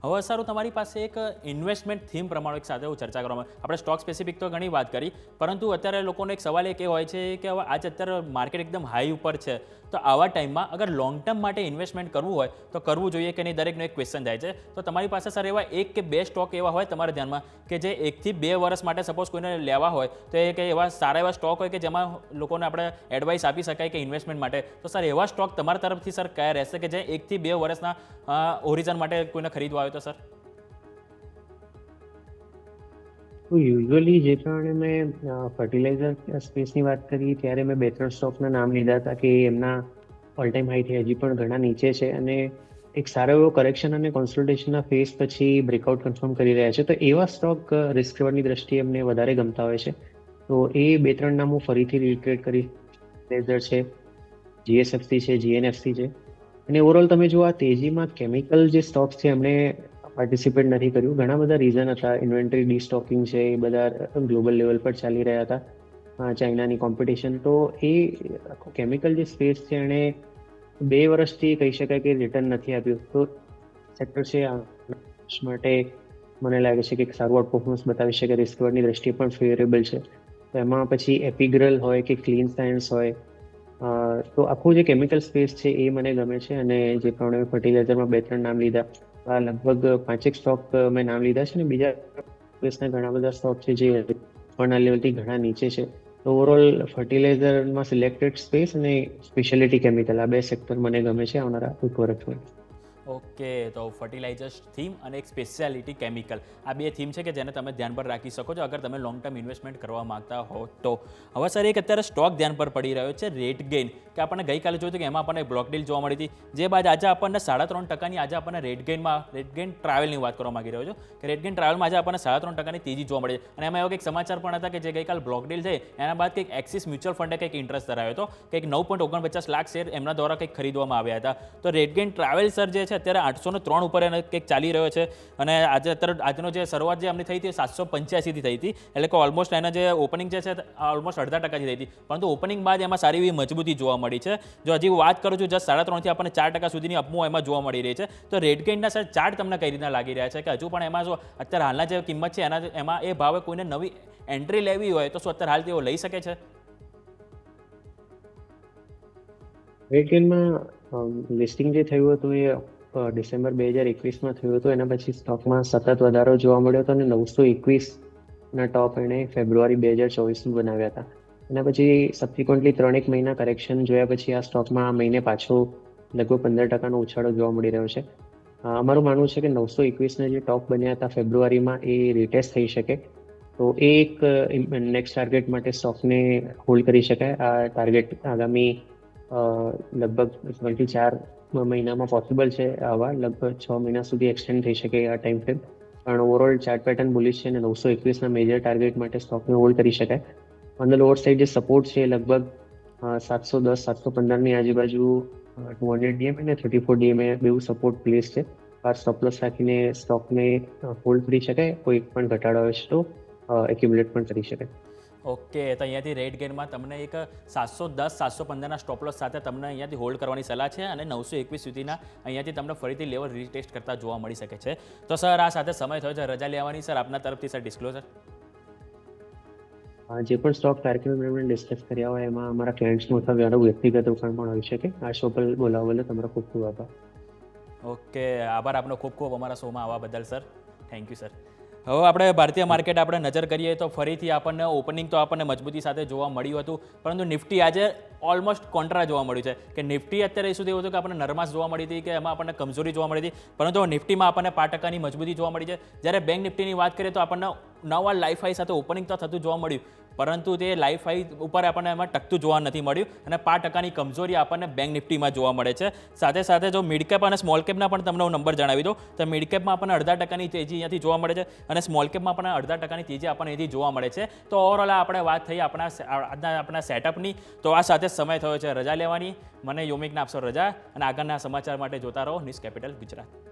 હવે સારું, તમારી પાસે એક ઇન્વેસ્ટમેન્ટ થીમ પ્રમાણે એક સાથે હું ચર્ચા કરવામાં, આપણે સ્ટોક સ્પેસિફિક તો ઘણી વાત કરી, પરંતુ અત્યારે લોકોનો એક સવાલ એક એ હોય છે કે હવે આજે અત્યારે માર્કેટ એકદમ હાઈ ઉપર છે, તો આવા ટાઈમમાં અગર લોંગ ટર્મ માટે ઇન્વેસ્ટમેન્ટ કરવું હોય તો કરવું જોઈએ કે નહીં, દરેકનો એક ક્વેશ્ચન થાય છે. તો તમારી પાસે સર એવા 1 કે 2 સ્ટોક એવા હોય તમારા ધ્યાનમાં કે જે 1 થી 2 વર્ષ માટે સપોઝ કોઈને લેવા હોય તો એ કે એવા સારા એવા સ્ટોક હોય કે જેમાં લોકોને આપણે એડવાઇસ આપી શકાય કે ઇન્વેસ્ટમેન્ટ માટે, તો સર એવા સ્ટોક તમારા તરફથી સર કયા રહેશે કે જે 1 થી 2 વર્ષના હોરિઝન માટે કોઈને ખરીદવા હોય તો સર? તો યુઝ્યુઅલી જે પ્રમાણે મેં ફર્ટિલાઇઝર સ્પેસની વાત કરી ત્યારે મેં 2-3 સ્ટોકના નામ લીધા હતા કે એમના ઓલ ટાઈમ હાઈથી હજી પણ ઘણા નીચે છે અને એક સારો એવો કરેક્શન અને કોન્સોલિડેશનના ફેઝ પછી બ્રેકઆઉટ કન્ફર્મ કરી રહ્યા છે. તો એવા સ્ટોક રિસ્ક રિવોર્ડની દ્રષ્ટિએ અમને વધારે ગમતા હોય છે. તો એ 2-3 નામ હું ફરીથી રિટ્રેટ કરી. લેઝર છે, જીએસએફસી છે, જીએનએફસી છે. અને ઓવરઓલ તમે જો આ તેજીમાં કેમિકલ જે સ્ટોક્સ છે એમણે પાર્ટિસિપેટ નથી કર્યું. ઘણા બધા રીઝન હતા. ઇન્વેન્ટરી ડીસ્ટોકિંગ છે, એ બધા ગ્લોબલ લેવલ પર ચાલી રહ્યા હતા. ચાઇનાની કોમ્પિટિશન. તો એ આખો કેમિકલ જે સ્પેસ છે એણે 2 વર્ષથી કહી શકાય કે રિટર્ન નથી આપ્યું. તો સેક્ટર છે આ વર્ષ માટે મને લાગે છે કે એક સારું આઉટ પરફોર્મન્સ બતાવી શકે. રિસ્ક ની દ્રષ્ટિએ પણ ફેવરેબલ છે. તો એમાં પછી એપિગ્રલ હોય કે ક્લીન સાયન્સ હોય, તો આખું જે કેમિકલ સ્પેસ છે એ મને ગમે છે. અને જે પ્રમાણે ફર્ટિલાઇઝરમાં 2-3 નામ લીધા, આ લગભગ 5-1 સ્ટોક મેં નામ લીધા છે. અને બીજા સ્પેસના ઘણા બધા સ્ટોક છે જે ના લેવલથી ઘણા નીચે છે. તો ઓવરઓલ ફર્ટિલાઇઝરમાં સિલેક્ટેડ સ્પેસ અને સ્પેશિયાલિટી કેમિકલ, આ 2 સેક્ટર મને ગમે છે આવનારા એક વર્ષમાં. ઓકે, તો ફર્ટિલાઇઝર્સ થીમ અને એક સ્પેશિયાલિટી કેમિકલ, આ 2 થીમ છે કે જેને તમે ધ્યાન પર રાખી શકો છો અગર તમે લોંગ ટર્મ ઇન્વેસ્ટમેન્ટ કરવા માંગતા હો તો. હવે સર એક અત્યારે સ્ટોક ધ્યાન પર પડી રહ્યો છે રેટગેઇન, કે આપણને ગઈકાલે જોયું હતું કે એમાં આપણને બ્લોક ડીલ જોવા મળી હતી. જે બાદ આજે આપણને 3.5%ની આજે આપણને રેટગેઇન ટ્રાવેલની વાત કરવા માંગી રહ્યો છું કે રેટગેઇન ટ્રાવેલમાં આજે આપણને 3.5%ની તેજી જોવા મળી છે. અને એમાં એવા કંઈક સમાચાર પણ હતા કે જે ગઈકાલ બ્લોક ડીલ છે એના બાદ કંઈક એક્સિસ મ્યુચ્યુઅલ ફંડે કંઈક ઇન્ટરેસ્ટ ધરાવ્યો હતો, કંઈક 9.49 લાખ શેર એમના દ્વારા કંઈક ખરીદવામાં આવ્યા હતા. તો રેટગેઇન ટ્રાવેલ સર જે છે અત્યારે 803 ઉપર એને કંઈક ચાલી રહ્યો છે. અને આજનો જે શરૂઆત જે એમની થઈ હતી 785થી થઈ હતી, એટલે કે ઓલમોસ્ટ એના જે ઓપનિંગ જે છે ઓલમોસ્ટ 0.5% થઈ હતી. પરંતુ ઓપનિંગ બાદ એમાં સારી એવી મજબૂતી જોવા મળી છે. જો હજી વાત કરું છું જસ્ટ 3.5થી આપણને 4% સુધીની અપમૂવ એમાં જોવા મળી રહી છે. તો રેટગેઇનના સર ચાર્ટ તમને કઈ રીતના લાગી રહ્યા છે, કે હજુ પણ એમાં જો અત્યારે હાલના જે કિંમત છે એમાં એ ભાવે કોઈને નવી એન્ટ્રી લેવી હોય તો શું અત્યારે હાલ તેઓ લઈ શકે છે? રેટગેઇનમાં લિસ્ટિંગ જે થયું હતું એ ડિસેમ્બર 2021માં થયું હતું. એના પછી સ્ટોકમાં સતત વધારો જોવા મળ્યો હતો અને 921ના ટોપ એણે ફેબ્રુઆરી 2024માં બનાવ્યા હતા. એના પછી સબસિક્વન્ટલી 3-1 મહિના કરેક્શન જોયા પછી આ સ્ટોકમાં આ મહિને પાછો લગભગ 15%નો ઉછાળો જોવા મળી રહ્યો છે. અમારું માનવું છે કે 921ના જે ટોપ બન્યા હતા ફેબ્રુઆરીમાં એ રિટેસ્ટ થઈ શકે. તો એ એક નેક્સ્ટ ટાર્ગેટ માટે સ્ટોકને હોલ્ડ કરી શકાય. આ ટાર્ગેટ આગામી લગભગ 24 મહિનામાં પોસિબલ છે. આવા લગભગ 6 મહિના સુધી એક્સટેન્ડ થઈ શકે આ ટાઈમ ફ્રેમ. પણ ઓવરઓલ ચાર્ટ પેટર્ન બુલિશ છે અને 921ના મેજર ટાર્ગેટ માટે સ્ટોકને હોલ્ડ કરી શકાય. ઓન ધ લોઅર સાઈડ જે સપોર્ટ છે લગભગ 710-715ની આજુબાજુ 200 ડીએમએ અને 34 ડીએમએ બેઉ સપોર્ટ પ્લેસ છે. આ સ્ટોપ લોસ રાખીને સ્ટોકને હોલ્ડ કરી શકાય. કોઈ પણ ઘટાડો આવે છે તો એક્યુમ્યુલેટ પણ કરી શકાય. ઓકે, તો અહીંયાથી રેટગેઇનમાં તમને એક 710-715ના સ્ટોપ લોસ સાથે તમને અહીંયાથી હોલ્ડ કરવાની સલાહ છે અને 921 સુધીના અહીંયાથી તમને ફરીથી લેવલ રીટેસ્ટ કરતા જોવા મળી શકે છે. તો સર આ સાથે સમય થયો છે રજા લેવાની. સર આપના તરફથી સર ડિસ્ક્લોઝર. જે પણ સ્ટોક ટાર્ગેટ મેં ડિસ્કસ કર્યા હોય એમાં અમારા ક્લાયન્ટ્સનું અથવા મારું વ્યક્તિગત રોકાણ પણ હોઈ શકે. આ શો પર બોલાવવા બદલ તમારો ખૂબ ખૂબ આભાર. ઓકે, આભાર આપનો ખૂબ ખૂબ અમારા શોમાં આવવા બદલ સર. Thank you sir. હવે આપણે ભારતીય માર્કેટ આપણે નજર કરીએ તો ફરીથી આપણને ઓપનિંગ તો આપણને મજબૂતી સાથે જોવા મળ્યું હતું, પરંતુ નિફ્ટી આજે ઓલમોસ્ટ કોન્ટ્રા જોવા મળ્યું છે. કે નિફ્ટી અત્યારે સુધી એવું હતું કે આપણને નરમાશ જોવા મળી હતી, કે એમાં આપણને કમજોરી જોવા મળી હતી, પરંતુ નિફ્ટીમાં આપણને 5%ની મજબૂતી જોવા મળી છે. જ્યારે બેંક નિફ્ટીની વાત કરીએ તો આપણને નવા લાઈફ હાઈ સાથે ઓપનિંગ તો થતું જોવા મળ્યું, પરંતુ તે લાઈફ હાઈ ઉપર આપણને એમાં ટકતું જોવા નથી મળ્યું અને 5%ની કમજોરી આપણને બેંક નિફ્ટીમાં જોવા મળે છે. સાથે સાથે જો મિડ કેપ અને સ્મોલ કેપના પણ તમને હું નંબર જણાવી દઉં તો મિડ કેપમાં આપણને 0.5%ની તેજી અહીંયાથી જોવા મળે છે અને સ્મોલ કેપમાં પણ 0.5%ની તેજી આપણને અહીંથી જોવા મળે છે. તો ઓવરઓલ આપણે વાત થઈ આપણા સેટઅપની. તો આ સાથે સમય થયો છે રજા લેવાની. મને યોમિકને આપશો રજા અને આગળના સમાચાર માટે જોતા રહો ન્યૂઝ કેપિટલ ગુજરાત.